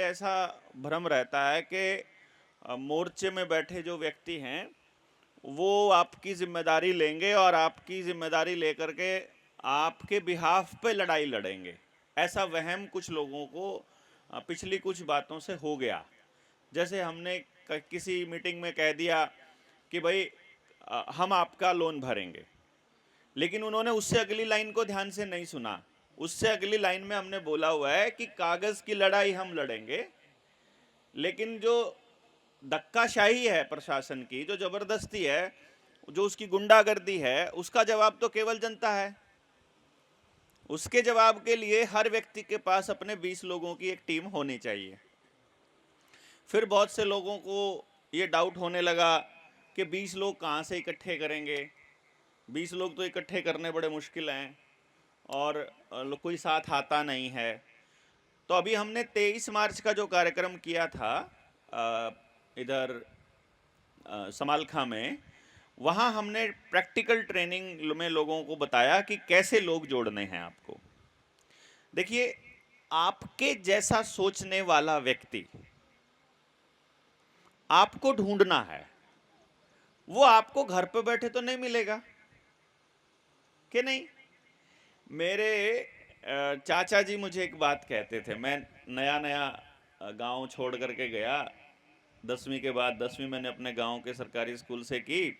ऐसा भ्रम रहता है कि मोर्चे में बैठे जो व्यक्ति हैं वो आपकी जिम्मेदारी लेंगे और आपकी जिम्मेदारी लेकर के आपके बिहाफ पे लड़ाई लड़ेंगे। ऐसा वहम कुछ लोगों को पिछली कुछ बातों से हो गया। जैसे हमने किसी मीटिंग में कह दिया कि भाई हम आपका लोन भरेंगे, लेकिन उन्होंने उससे अगली लाइन को ध्यान से नहीं सुना। उससे अगली लाइन में हमने बोला हुआ है कि कागज की लड़ाई हम लड़ेंगे, लेकिन जो धक्काशाही है प्रशासन की, जो जबरदस्ती है, जो उसकी गुंडागर्दी है, उसका जवाब तो केवल जनता है। उसके जवाब के लिए हर व्यक्ति के पास अपने 20 लोगों की एक टीम होनी चाहिए। फिर बहुत से लोगों को ये डाउट होने लगा कि 20 लोग कहाँ से इकट्ठे करेंगे, 20 लोग तो इकट्ठे करने बड़े मुश्किल हैं और कोई साथ आता नहीं है। तो अभी हमने 23 मार्च का जो कार्यक्रम किया था इधर समालखा में, वहाँ हमने प्रैक्टिकल ट्रेनिंग में लोगों को बताया कि कैसे लोग जोड़ने हैं आपको। देखिए, आपके जैसा सोचने वाला व्यक्ति आपको ढूंढना है, वो आपको घर पे बैठे तो नहीं मिलेगा कि नहीं। मेरे चाचा जी मुझे एक बात कहते थे। मैं नया नया गांव छोड़ करके गया 10वीं के बाद। 10वीं मैंने अपने गांव के सरकारी स्कूल से की,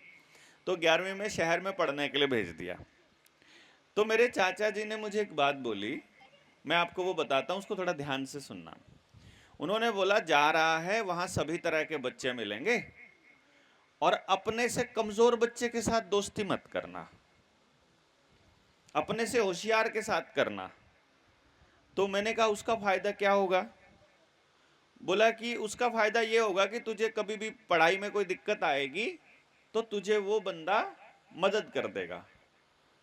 तो 11वीं में शहर में पढ़ने के लिए भेज दिया। तो मेरे चाचा जी ने मुझे एक बात बोली, मैं आपको वो बताता हूँ, उसको थोड़ा ध्यान से सुनना। उन्होंने बोला, जा रहा है वहां सभी तरह के बच्चे मिलेंगे और अपने से कमजोर बच्चे के साथ दोस्ती मत करना, अपने से होशियार के साथ करना। तो मैंने कहा उसका फायदा क्या होगा? बोला कि उसका फायदा ये होगा कि तुझे कभी भी पढ़ाई में कोई दिक्कत आएगी तो तुझे वो बंदा मदद कर देगा।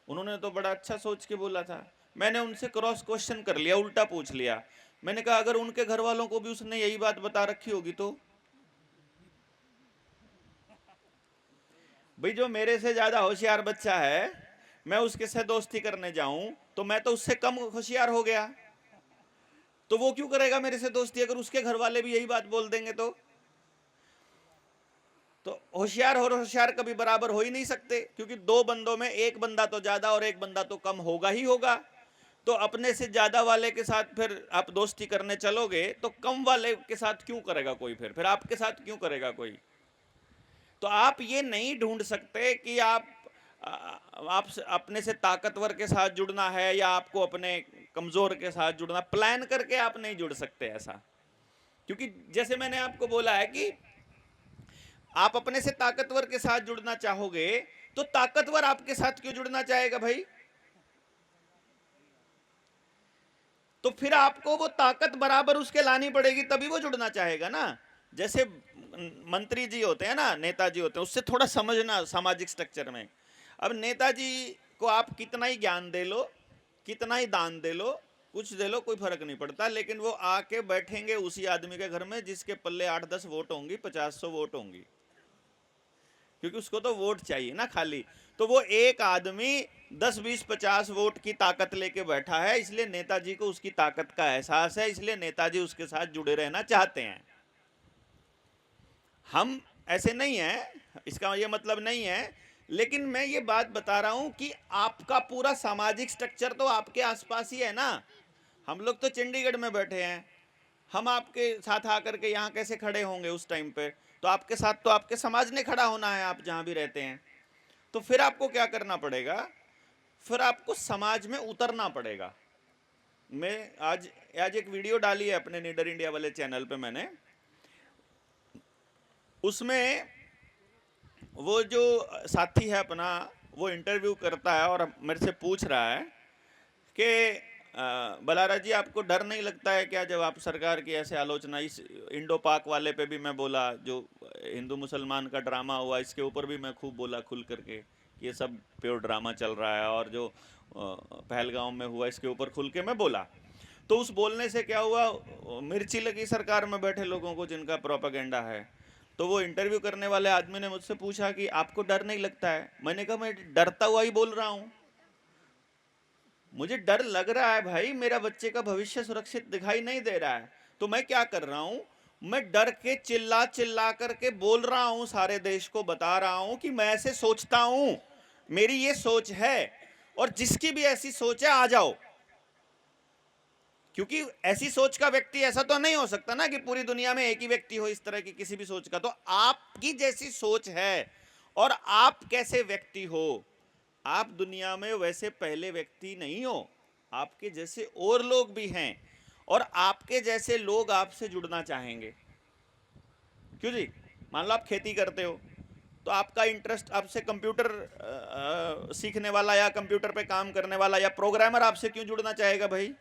उन्होंने तो बड़ा अच्छा सोच के बोला था। मैंने उनसे क्रॉस क्वेश्चन कर लिया, उल्टा पूछ लिया। मैंने कहा अगर उनके घर वालों को भी उसने यही बात बता रखी होगी तो? भाई, जो मेरे से ज्यादा होशियार बच्चा है, मैं उसके साथ दोस्ती करने जाऊं तो मैं तो उससे कम होशियार हो गया। तो वो क्यों करेगा मेरे से दोस्ती अगर उसके घर वाले भी यही बात बोल देंगे तो? होशियार और होशियार कभी बराबर हो ही नहीं सकते, क्योंकि दो बंदों में एक बंदा तो ज्यादा और एक बंदा तो कम होगा ही होगा। तो अपने से ज्यादा वाले के साथ फिर आप दोस्ती करने चलोगे तो कम वाले के साथ क्यों करेगा कोई? फिर आपके साथ क्यों करेगा कोई? तो आप ये नहीं ढूंढ सकते कि आप अपने से ताकतवर के साथ जुड़ना है या आपको अपने कमजोर के साथ जुड़ना। प्लान करके आप नहीं जुड़ सकते ऐसा, क्योंकि जैसे मैंने आपको बोला है कि आप अपने से ताकतवर के साथ जुड़ना चाहोगे तो ताकतवर आपके साथ क्यों जुड़ना चाहेगा भाई? तो फिर आपको वो ताकत बराबर उसके लानी पड़ेगी, तभी वो जुड़ना चाहेगा ना। जैसे मंत्री जी होते हैं ना, नेताजी होते हैं, उससे थोड़ा समझना सामाजिक स्ट्रक्चर में। अब नेताजी को आप कितना ही ज्ञान दे लो, कितना ही दान दे लो, कुछ दे लो, कोई फर्क नहीं पड़ता, लेकिन वो आके बैठेंगे उसी आदमी के घर में जिसके पल्ले 8-10 वोट होंगी, 50-100 वोट होंगी, क्योंकि उसको तो वोट चाहिए ना खाली। तो वो एक आदमी 10-20-50 वोट की ताकत लेके बैठा है, इसलिए नेताजी को उसकी ताकत का एहसास है, इसलिए नेताजी उसके साथ जुड़े रहना चाहते हैं। हम ऐसे नहीं हैं, इसका ये मतलब नहीं है, लेकिन मैं ये बात बता रहा हूं कि आपका पूरा सामाजिक स्ट्रक्चर तो आपके आसपास ही है ना। हम लोग तो चंडीगढ़ में बैठे हैं, हम आपके साथ आकर के यहाँ कैसे खड़े होंगे उस टाइम पे? तो आपके साथ तो आपके समाज ने खड़ा होना है, आप जहाँ भी रहते हैं। तो फिर आपको क्या करना पड़ेगा? फिर आपको समाज में उतरना पड़ेगा। मैं आज एक वीडियो डाली है अपने नीडर इंडिया वाले चैनल पे मैंने, उसमें वो जो साथी है अपना, वो इंटरव्यू करता है और मेरे से पूछ रहा है कि बलारा जी, आपको डर नहीं लगता है क्या जब आप सरकार की ऐसे आलोचना, इस इंडो पाक वाले पे भी मैं बोला, जो हिंदू मुसलमान का ड्रामा हुआ इसके ऊपर भी मैं खूब बोला खुल करके कि ये सब प्योर ड्रामा चल रहा है, और जो पहलगांव में हुआ इसके ऊपर खुल के मैं बोला। तो उस बोलने से क्या हुआ, मिर्ची लगी सरकार में बैठे लोगों को जिनका प्रोपागेंडा है। तो वो इंटरव्यू करने वाले आदमी ने मुझसे पूछा कि आपको डर नहीं लगता है? मैंने कहा मैं डरता हुआ ही बोल रहा हूं, मुझे डर लग रहा है भाई, मेरा बच्चे का भविष्य सुरक्षित दिखाई नहीं दे रहा है। तो मैं क्या कर रहा हूं, मैं डर के चिल्ला चिल्ला करके बोल रहा हूं, सारे देश को बता रहा हूं कि मैं ऐसे सोचता हूं, मेरी ये सोच है, और जिसकी भी ऐसी सोच है आ जाओ। क्योंकि ऐसी सोच का व्यक्ति ऐसा तो नहीं हो सकता ना कि पूरी दुनिया में एक ही व्यक्ति हो इस तरह की किसी भी सोच का। तो आपकी जैसी सोच है और आप कैसे व्यक्ति हो, आप दुनिया में वैसे पहले व्यक्ति नहीं हो, आपके जैसे और लोग भी हैं और आपके जैसे लोग आपसे जुड़ना चाहेंगे। क्यों जी? मान लो आप खेती करते हो तो आपका इंटरेस्ट, आपसे कंप्यूटर सीखने वाला या कंप्यूटर पे काम करने वाला या प्रोग्रामर आपसे क्यों जुड़ना चाहेगा भाई?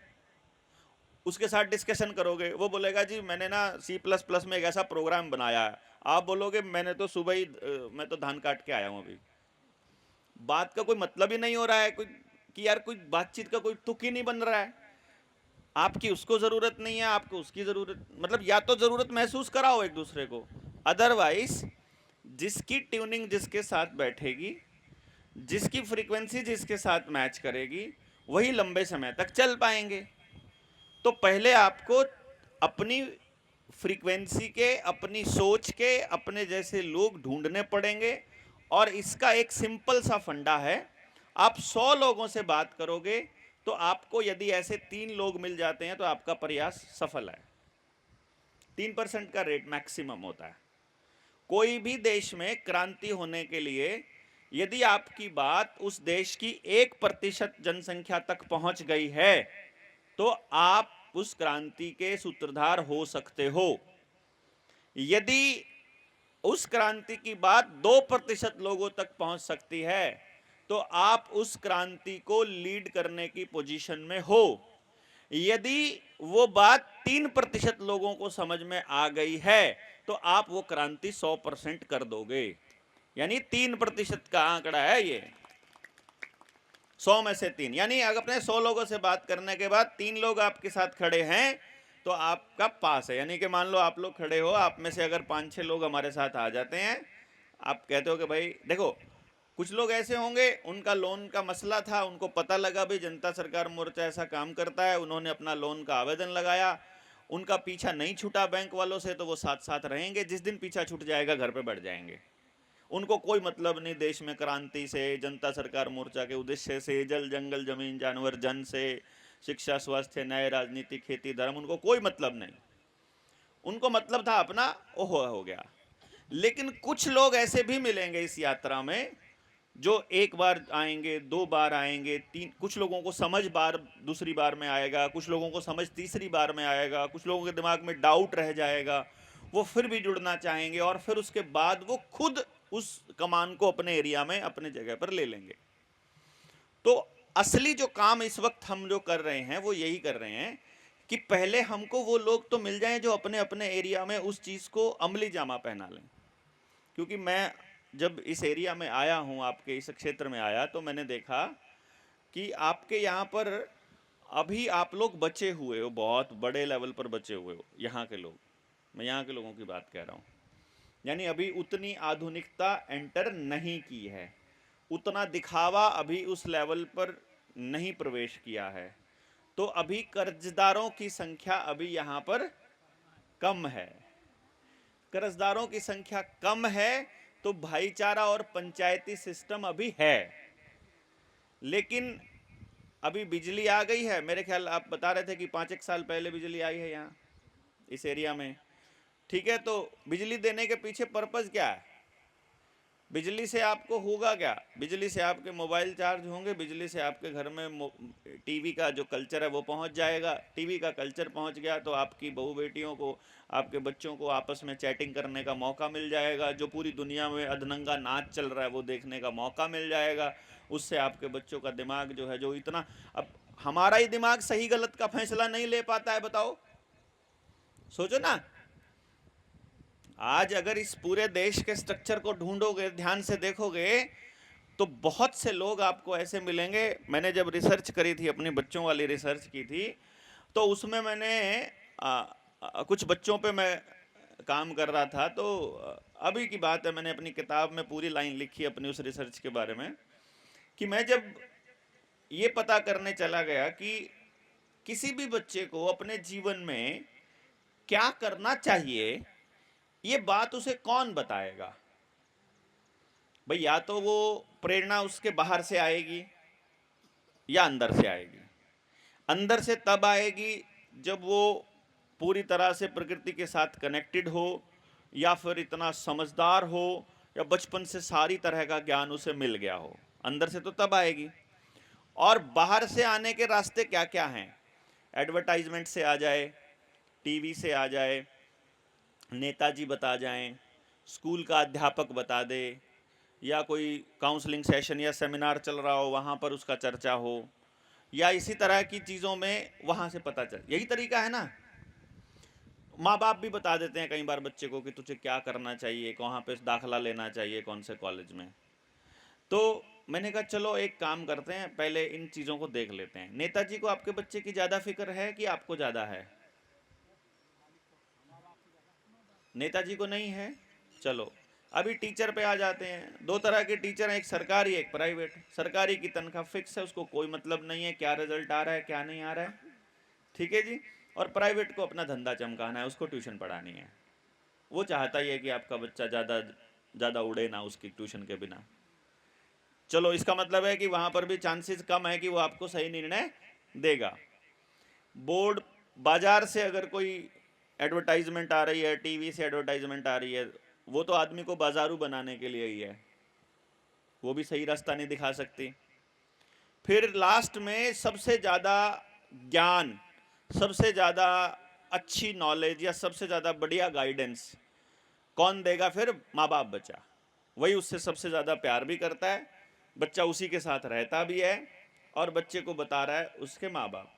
उसके साथ डिस्कशन करोगे, वो बोलेगा जी मैंने ना C++ में एक ऐसा प्रोग्राम बनाया है। आप बोलोगे मैंने तो सुबह ही मैं तो धान काट के आया हूं अभी। बात का कोई मतलब ही नहीं हो रहा है, कोई कि यार कोई बातचीत का कोई तुक ही नहीं बन रहा है। आपकी उसको जरूरत नहीं है, आपको उसकी जरूरत, मतलब या तो जरूरत महसूस कराओ एक दूसरे को, अदरवाइज जिसकी ट्यूनिंग जिसके साथ बैठेगी, जिसकी फ्रीक्वेंसी जिसके साथ मैच करेगी, वही लंबे समय तक चल पाएंगे। तो पहले आपको अपनी फ्रीक्वेंसी के, अपनी सोच के, अपने जैसे लोग ढूंढने पड़ेंगे। और इसका एक सिंपल सा फंडा है, आप 100 लोगों से बात करोगे तो आपको यदि ऐसे 3 लोग मिल जाते हैं तो आपका प्रयास सफल है। 3% का रेट मैक्सिमम होता है। कोई भी देश में क्रांति होने के लिए यदि आपकी बात उस देश की 1% जनसंख्या तक पहुंच गई है तो आप उस क्रांति के सूत्रधार हो सकते हो। यदि उस क्रांति की बात 2% लोगों तक पहुंच सकती है तो आप उस क्रांति को लीड करने की पोजीशन में हो। यदि वो बात 3% लोगों को समझ में आ गई है तो आप वो क्रांति 100% कर दोगे। यानी 3% का आंकड़ा है ये, 100 में से 3, यानी अगर अपने 100 लोगों से बात करने के बाद 3 लोग आपके साथ खड़े हैं तो आपका पास है। यानी कि मान लो आप लोग खड़े हो, आप में से अगर 5-6 लोग हमारे साथ आ जाते हैं, आप कहते हो कि भाई देखो, कुछ लोग ऐसे होंगे उनका लोन का मसला था, उनको पता लगा भी जनता सरकार मोर्चा ऐसा काम करता है, उन्होंने अपना लोन का आवेदन लगाया, उनका पीछा नहीं छूटा बैंक वालों से, तो वो साथ साथ रहेंगे। जिस दिन पीछा छूट जाएगा घर पे बैठ जाएंगे। उनको कोई मतलब नहीं देश में क्रांति से, जनता सरकार मोर्चा के उद्देश्य से, जल जंगल जमीन जानवर जन से, शिक्षा स्वास्थ्य न्याय राजनीति खेती धर्म, उनको कोई मतलब नहीं। उनको मतलब था अपना ओहो हो गया। लेकिन कुछ लोग ऐसे भी मिलेंगे इस यात्रा में जो एक बार आएंगे, 2 बार आएंगे, 3, कुछ लोगों को समझ बार दूसरी बार में आएगा, कुछ लोगों को समझ तीसरी बार में आएगा, कुछ लोगों के दिमाग में डाउट रह जाएगा, वो फिर भी जुड़ना चाहेंगे और फिर उसके बाद वो खुद उस कमान को अपने एरिया में अपने जगह पर ले लेंगे। तो असली जो काम इस वक्त हम जो कर रहे हैं वो यही कर रहे हैं कि पहले हमको वो लोग तो मिल जाएं जो अपने अपने एरिया में उस चीज़ को अमली जामा पहना लें। क्योंकि मैं जब इस एरिया में आया हूँ, आपके इस क्षेत्र में आया, तो मैंने देखा कि आपके यहाँ पर अभी आप लोग बचे हुए हो, बहुत बड़े लेवल पर बचे हुए हो यहाँ के लोग। मैं यहाँ के लोगों की बात कह रहा हूँ। यानी अभी उतनी आधुनिकता एंटर नहीं की है, उतना दिखावा अभी उस लेवल पर नहीं प्रवेश किया है। तो अभी कर्जदारों की संख्या अभी यहाँ पर कम है। कर्जदारों की संख्या कम है तो भाईचारा और पंचायती सिस्टम अभी है। लेकिन अभी बिजली आ गई है, मेरे ख्याल आप बता रहे थे कि 5-1 साल पहले बिजली आई है यहाँ इस एरिया में। ठीक है, तो बिजली देने के पीछे पर्पस क्या है? बिजली से आपको होगा क्या? बिजली से आपके मोबाइल चार्ज होंगे, बिजली से आपके घर में टीवी का जो कल्चर है वो पहुंच जाएगा। टीवी का कल्चर पहुंच गया तो आपकी बहू बेटियों को, आपके बच्चों को आपस में चैटिंग करने का मौका मिल जाएगा। जो पूरी दुनिया में अधनंगा नाच चल रहा है वो देखने का मौका मिल जाएगा। उससे आपके बच्चों का दिमाग जो है, जो इतना, अब हमारा ही दिमाग सही गलत का फैसला नहीं ले पाता है, बताओ, सोचो ना। आज अगर इस पूरे देश के स्ट्रक्चर को ढूंढोगे, ध्यान से देखोगे, तो बहुत से लोग आपको ऐसे मिलेंगे। मैंने जब रिसर्च करी थी, अपने बच्चों वाली रिसर्च की थी, तो उसमें मैंने कुछ बच्चों पे मैं काम कर रहा था। तो अभी की बात है, मैंने अपनी किताब में पूरी लाइन लिखी अपनी उस रिसर्च के बारे में, कि मैं जब ये पता करने चला गया कि किसी भी बच्चे को अपने जीवन में क्या करना चाहिए ये बात उसे कौन बताएगा? भाई या तो वो प्रेरणा उसके बाहर से आएगी या अंदर से आएगी। अंदर से तब आएगी जब वो पूरी तरह से प्रकृति के साथ कनेक्टेड हो, या फिर इतना समझदार हो, या बचपन से सारी तरह का ज्ञान उसे मिल गया हो। अंदर से तो तब आएगी। और बाहर से आने के रास्ते क्या क्या हैं? एडवर्टाइजमेंट से आ जाए, टीवी से आ जाए, नेताजी बता जाएं, स्कूल का अध्यापक बता दे, या कोई काउंसलिंग सेशन या सेमिनार चल रहा हो वहाँ पर उसका चर्चा हो, या इसी तरह की चीज़ों में वहाँ से पता चल। यही तरीका है ना। माँ बाप भी बता देते हैं कई बार बच्चे को कि तुझे क्या करना चाहिए, कहाँ पे दाखला लेना चाहिए, कौन से कॉलेज में। तो मैंने कहा चलो एक काम करते हैं, पहले इन चीज़ों को देख लेते हैं। नेताजी को आपके बच्चे की ज़्यादा फिक्र है कि आपको ज़्यादा है? नेताजी को नहीं है। चलो अभी टीचर पे आ जाते हैं। दो तरह के टीचर हैं, एक सरकारी एक प्राइवेट। सरकारी की तनख्वाह फिक्स है, उसको कोई मतलब नहीं है क्या रिजल्ट आ रहा है क्या नहीं आ रहा है, ठीक है जी। और प्राइवेट को अपना धंधा चमकाना है, उसको ट्यूशन पढ़ानी है। वो चाहता ही है कि आपका बच्चा ज़्यादा उड़े ना उसकी ट्यूशन के बिना। चलो इसका मतलब है कि वहाँ पर भी चांसेस कम है कि वो आपको सही निर्णय देगा। बोर्ड बाजार से अगर कोई एडवर्टाइजमेंट आ रही है, टीवी से एडवर्टाइजमेंट आ रही है, वो तो आदमी को बाजारू बनाने के लिए ही है, वो भी सही रास्ता नहीं दिखा सकती। फिर लास्ट में सबसे ज़्यादा ज्ञान, सबसे ज़्यादा अच्छी नॉलेज या सबसे ज़्यादा बढ़िया गाइडेंस कौन देगा? फिर माँ बाप। बच्चा वही उससे सबसे ज़्यादा प्यार भी करता है, बच्चा उसी के साथ रहता भी है, और बच्चे को बता रहा है उसके माँ बाप।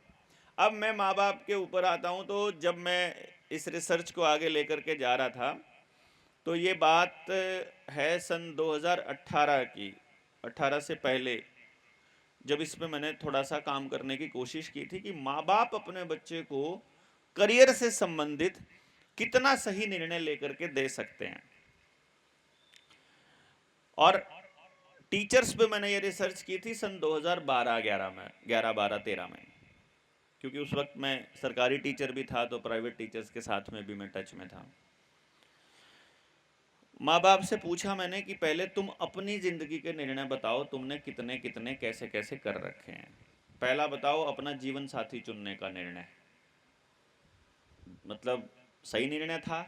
अब मैं माँ बाप के ऊपर आता हूँ। तो जब मैं इस रिसर्च को आगे लेकर के जा रहा था, तो ये बात है सन 2018 की, 18 से पहले, जब इस पे मैंने थोड़ा सा काम करने की कोशिश की थी कि माँ बाप अपने बच्चे को करियर से संबंधित कितना सही निर्णय लेकर के दे सकते हैं। और टीचर्स पे मैंने ये रिसर्च की थी सन 2012-11 में, 11-12-13 में, क्योंकि उस वक्त मैं सरकारी टीचर भी था तो प्राइवेट टीचर्स के साथ में भी मैं टच में था। माँ बाप से पूछा मैंने कि पहले तुम अपनी जिंदगी के निर्णय बताओ, तुमने कितने कितने कैसे कैसे कर रखे हैं। पहला बताओ अपना जीवन साथी चुनने का निर्णय, मतलब सही निर्णय था,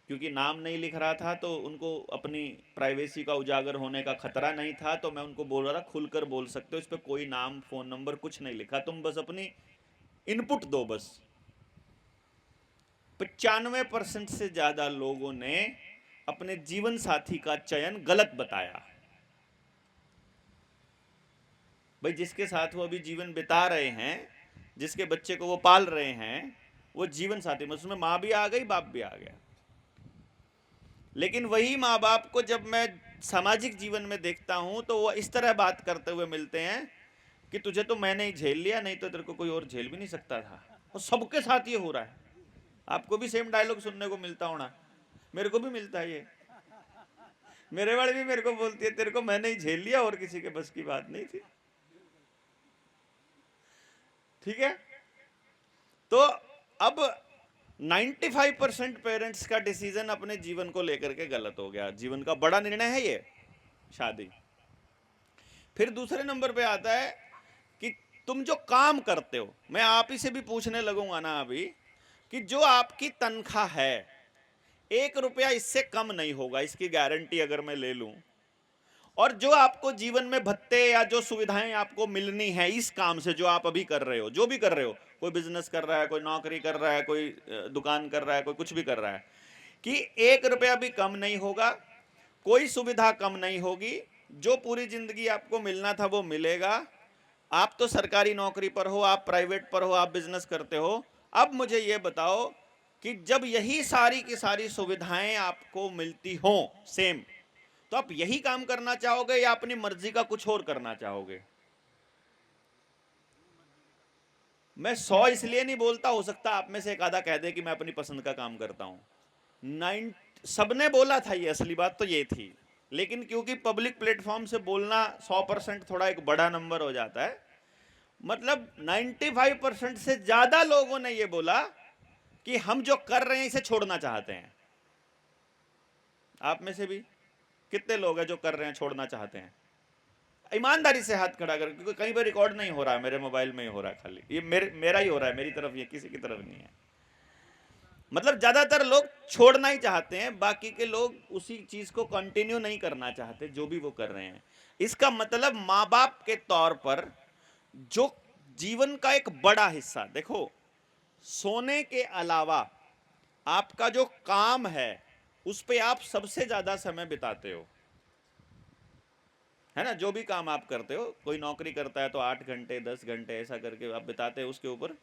क्योंकि नाम नहीं लिख रहा था तो उनको अपनी प्राइवेसी का उजागर होने का खतरा नहीं था। तो मैं उनको बोल रहा था खुलकर बोल सकते हो, इस पर कोई नाम फोन नंबर कुछ नहीं लिखा, तुम बस अपनी इनपुट दो बस। 95% से ज्यादा लोगों ने अपने जीवन साथी का चयन गलत बताया। भाई जिसके साथ वो अभी जीवन बिता रहे हैं, जिसके बच्चे को वो पाल रहे हैं, वो जीवन साथी, उसमें माँ भी आ गई बाप भी आ गया। लेकिन वही माँ बाप को जब मैं सामाजिक जीवन में देखता हूं तो वो इस तरह बात करते हुए मिलते हैं कि तुझे तो मैंने ही झेल लिया, नहीं तो तेरे को कोई और झेल भी नहीं सकता था। और सबके साथ ये हो रहा है। आपको भी सेम डायलॉग सुनने को मिलता होना, मेरे को भी मिलता है ये। मेरे वाले भी मेरे को बोलती है तेरे को मैंने ही झेल लिया, और किसी के बस की बात नहीं थी। ठीक है। तो अब 95% पेरेंट्स का डिसीजन अपने जीवन को लेकर के गलत हो गया। जीवन का बड़ा निर्णय है ये शादी। फिर दूसरे नंबर पे आता है कि तुम जो काम करते हो, मैं आप ही से भी पूछने लगूंगा ना अभी, कि जो आपकी तनख्वाह है 1 रुपया इससे कम नहीं होगा, इसकी गारंटी अगर मैं ले लूं। और जो आपको जीवन में भत्ते या जो सुविधाएं आपको मिलनी है इस काम से, जो आप अभी कर रहे हो, जो भी कर रहे हो, कोई बिजनेस कर रहा है, कोई नौकरी कर रहा है, कोई दुकान कर रहा है, कोई कुछ भी कर रहा है, कि 1 रुपया भी कम नहीं होगा, कोई सुविधा कम नहीं होगी, जो पूरी जिंदगी आपको मिलना था वो मिलेगा। आप तो सरकारी नौकरी पर हो, आप प्राइवेट पर हो, आप बिजनेस करते हो। अब मुझे ये बताओ कि जब यही सारी की सारी सुविधाएं आपको मिलती हो सेम, तो आप यही काम करना चाहोगे या अपनी मर्जी का कुछ और करना चाहोगे? मैं 100 इसलिए नहीं बोलता, हो सकता आप में से एक आधा कह दे कि मैं अपनी पसंद का काम करता हूं। 9 सबने बोला था, ये असली बात तो ये थी। लेकिन क्योंकि पब्लिक प्लेटफॉर्म से बोलना 100% थोड़ा एक बड़ा नंबर हो जाता है, मतलब 95% से ज्यादा लोगों ने ये बोला कि हम जो कर रहे हैं इसे छोड़ना चाहते हैं? आप में से भी कितने लोग हैं जो कर रहे हैं, छोड़ना चाहते हैं? ईमानदारी से हाथ खड़ा कर, क्योंकि कहीं पर रिकॉर्ड नहीं हो रहा है, मेरे मोबाइल में ही हो रहा है, खाली ये मेरा ही हो रहा है, मेरी तरफ, ये किसी की तरफ नहीं है। मतलब ज्यादातर लोग छोड़ना ही चाहते हैं, बाकी के लोग उसी चीज को कंटिन्यू नहीं करना चाहते जो भी वो कर रहे हैं। इसका मतलब माँ बाप के तौर पर जो जीवन का एक बड़ा हिस्सा, देखो सोने के अलावा आपका जो काम है उस पे आप सबसे ज्यादा समय बिताते हो, है ना? जो भी काम आप करते हो, कोई नौकरी करता है तो 8 घंटे 10 घंटे ऐसा करके आप बिताते हो उसके ऊपर।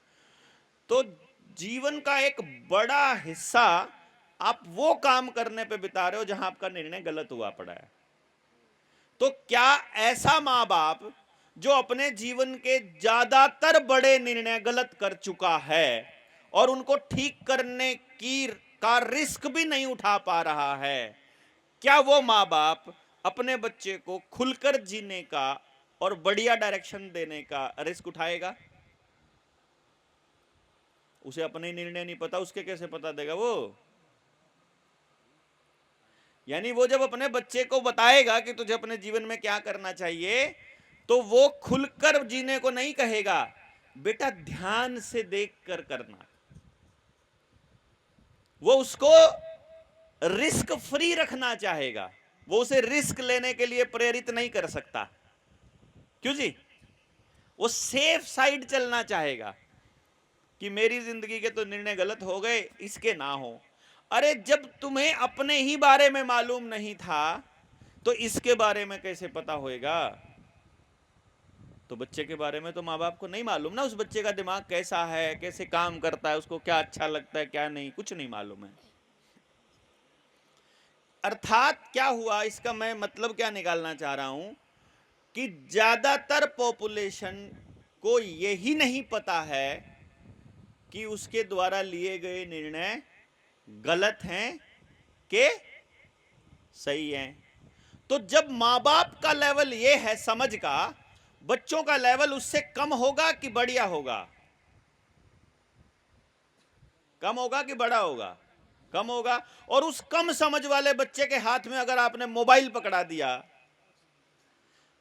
तो जीवन का एक बड़ा हिस्सा आप वो काम करने पे बिता रहे हो जहां आपका निर्णय गलत हुआ पड़ा है। तो क्या ऐसा माँ बाप जो अपने जीवन के ज्यादातर बड़े निर्णय गलत कर चुका है और उनको ठीक करने का रिस्क भी नहीं उठा पा रहा है, क्या वो माँ बाप अपने बच्चे को खुलकर जीने का और बढ़िया डायरेक्शन देने का रिस्क उठाएगा? उसे अपने निर्णय नहीं पता, उसके कैसे पता देगा वो? यानी वो जब अपने बच्चे को बताएगा कि तुझे अपने जीवन में क्या करना चाहिए, तो वो खुलकर जीने को नहीं कहेगा, बेटा ध्यान से देखकर करना। वो उसको रिस्क फ्री रखना चाहेगा, वो उसे रिस्क लेने के लिए प्रेरित नहीं कर सकता। क्यों जी? वो सेफ साइड चलना चाहेगा कि मेरी जिंदगी के तो निर्णय गलत हो गए, इसके ना हो। अरे जब तुम्हें अपने ही बारे में मालूम नहीं था तो इसके बारे में कैसे पता होएगा? तो बच्चे के बारे में तो माँ बाप को नहीं मालूम ना, उस बच्चे का दिमाग कैसा है, कैसे काम करता है, उसको क्या अच्छा लगता है क्या नहीं, कुछ नहीं मालूम है। अर्थात क्या हुआ, इसका मैं मतलब क्या निकालना चाह रहा हूं कि ज्यादातर पॉपुलेशन को यही नहीं पता है कि उसके द्वारा लिए गए निर्णय गलत हैं कि सही हैं। तो जब माँ बाप का लेवल ये है समझ का, बच्चों का लेवल उससे कम होगा कि बढ़िया होगा? कम होगा कि बड़ा होगा? कम होगा। और उस कम समझ वाले बच्चे के हाथ में अगर आपने मोबाइल पकड़ा दिया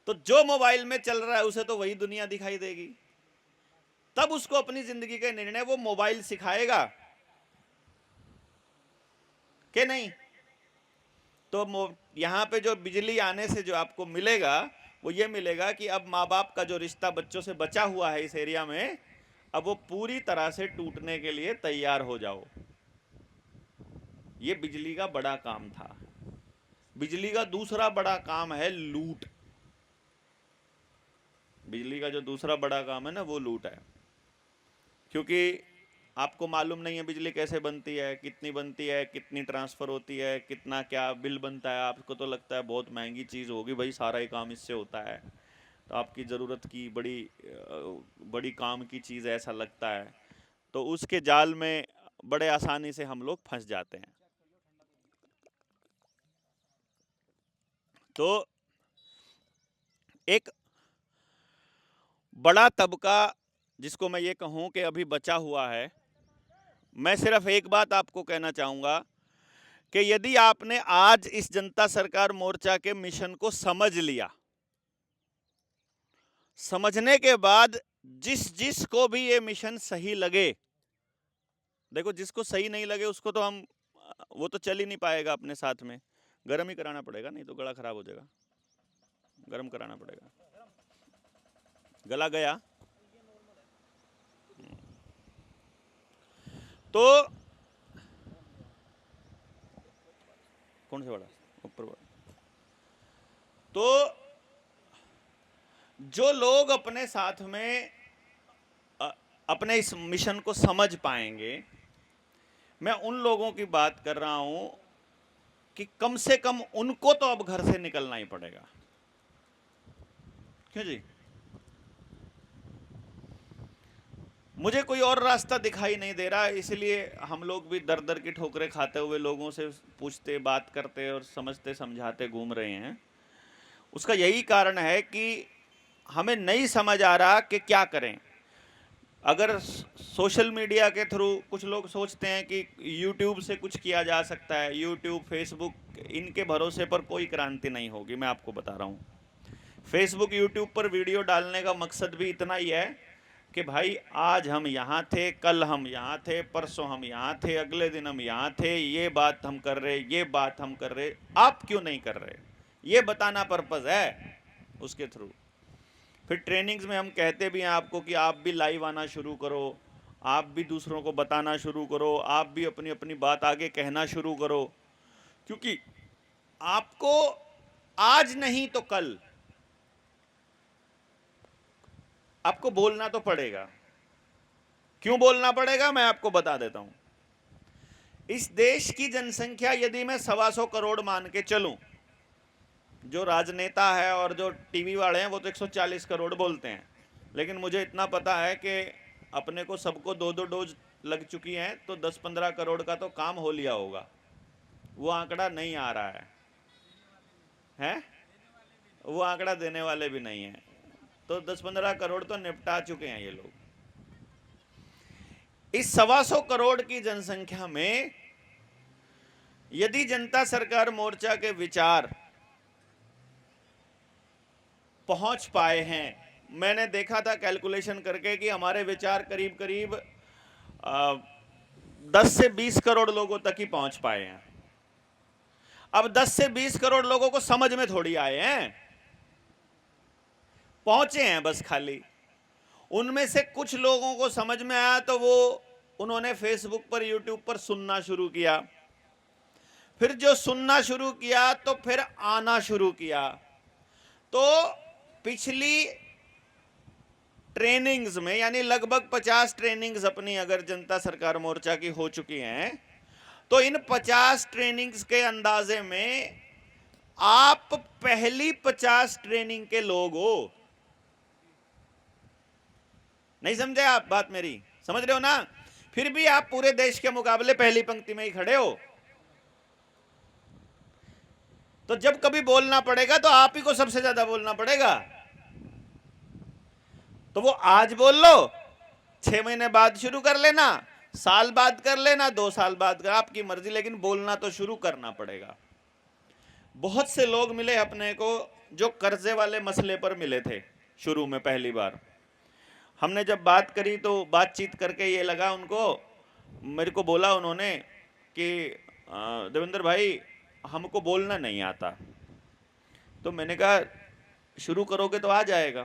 तो जो मोबाइल में चल रहा है उसे तो वही दुनिया दिखाई देगी। तब उसको अपनी जिंदगी के निर्णय वो मोबाइल सिखाएगा कि नहीं? तो यहां पे जो बिजली आने से जो आपको मिलेगा वो ये मिलेगा कि अब माँ बाप का जो रिश्ता बच्चों से बचा हुआ है इस एरिया में, अब वो पूरी तरह से टूटने के लिए तैयार हो जाओ। ये बिजली का बड़ा काम था। बिजली का दूसरा बड़ा काम है लूट। बिजली का जो दूसरा बड़ा काम है ना वो लूट है, क्योंकि आपको मालूम नहीं है बिजली कैसे बनती है, कितनी बनती है, कितनी ट्रांसफर होती है, कितना क्या बिल बनता है। आपको तो लगता है बहुत महंगी चीज़ होगी भाई, सारा ही काम इससे होता है, तो आपकी ज़रूरत की बड़ी काम की चीज़ ऐसा लगता है। तो उसके जाल में बड़े आसानी से हम लोग फंस जाते हैं। तो एक बड़ा तबका जिसको मैं ये कहूँ कि अभी बचा हुआ है, मैं सिर्फ एक बात आपको कहना चाहूँगा कि यदि आपने आज इस जनता सरकार मोर्चा के मिशन को समझ लिया, समझने के बाद जिस को भी ये मिशन सही लगे, देखो जिसको सही नहीं लगे उसको तो वो तो चल ही नहीं पाएगा अपने साथ में, गर्म ही कराना पड़ेगा, नहीं तो गला खराब हो जाएगा, गर्म कराना पड़ेगा। गला गया तो कौन से बड़ा ऊपर बड़ा। तो जो लोग अपने साथ में अपने इस मिशन को समझ पाएंगे, मैं उन लोगों की बात कर रहा हूं कि कम से कम उनको तो अब घर से निकलना ही पड़ेगा। क्यों जी? मुझे कोई और रास्ता दिखाई नहीं दे रहा, इसलिए हम लोग भी दर दर की ठोकरें खाते हुए लोगों से पूछते, बात करते और समझते समझाते घूम रहे हैं। उसका यही कारण है कि हमें नहीं समझ आ रहा कि क्या करें। अगर सोशल मीडिया के थ्रू कुछ लोग सोचते हैं कि यूट्यूब से कुछ किया जा सकता है, यूट्यूब, फेसबुक, इनके भरोसे पर कोई क्रांति नहीं होगी। मैं आपको बता रहा हूँ, फेसबुक, यूट्यूब पर वीडियो डालने का मकसद भी इतना ही है कि भाई आज हम यहाँ थे, कल हम यहाँ थे, परसों हम यहाँ थे, अगले दिन हम यहाँ थे, ये बात हम कर रहे, ये बात हम कर रहे, आप क्यों नहीं कर रहे, ये बताना पर्पज़ है उसके थ्रू। फिर ट्रेनिंग्स में हम कहते भी हैं आपको कि आप भी लाइव आना शुरू करो, आप भी दूसरों को बताना शुरू करो, आप भी अपनी अपनी बात आगे कहना शुरू करो, क्योंकि आपको आज नहीं तो कल आपको बोलना तो पड़ेगा। क्यों बोलना पड़ेगा, मैं आपको बता देता हूं। इस देश की जनसंख्या यदि मैं 125 करोड़ मान के चलूं, जो राजनेता है और जो टीवी वाले हैं वो तो 140 करोड़ बोलते हैं, लेकिन मुझे इतना पता है कि अपने को सबको 2-2 डोज लग चुकी हैं, तो 10-15 करोड़ का तो काम हो लिया होगा। वो आंकड़ा नहीं आ रहा है? वो आंकड़ा देने वाले भी नहीं है, तो 10-15 करोड़ तो निपटा चुके हैं ये लोग। इस 125 करोड़ की जनसंख्या में यदि जनता सरकार मोर्चा के विचार पहुंच पाए हैं, मैंने देखा था कैलकुलेशन करके कि हमारे विचार करीब करीब 10 से 20 करोड़ लोगों तक ही पहुंच पाए हैं। अब 10 से 20 करोड़ लोगों को समझ में थोड़ी आए हैं, पहुंचे हैं बस खाली। उनमें से कुछ लोगों को समझ में आया तो वो उन्होंने फेसबुक पर, यूट्यूब पर सुनना शुरू किया। फिर जो सुनना शुरू किया तो फिर आना शुरू किया। तो पिछली ट्रेनिंग्स में, यानी लगभग 50 ट्रेनिंग्स अपनी अगर जनता सरकार मोर्चा की हो चुकी हैं, तो इन 50 ट्रेनिंग्स के अंदाजे में आप पहली 50 ट्रेनिंग के लोग हो। नहीं समझे आप बात मेरी? समझ रहे हो ना? फिर भी आप पूरे देश के मुकाबले पहली पंक्ति में ही खड़े हो। तो जब कभी बोलना पड़ेगा तो आप ही को सबसे ज्यादा बोलना पड़ेगा। तो वो आज बोल लो, 6 महीने बाद शुरू कर लेना, साल बाद कर लेना, 2 साल बाद, आपकी मर्जी, लेकिन बोलना तो शुरू करना पड़ेगा। बहुत से लोग मिले अपने को जो कर्जे वाले मसले पर मिले थे शुरू में। पहली बार हमने जब बात करी तो बातचीत करके ये लगा उनको, मेरे को बोला उन्होंने कि देवेंद्र भाई हमको बोलना नहीं आता। तो मैंने कहा शुरू करोगे तो आ जाएगा।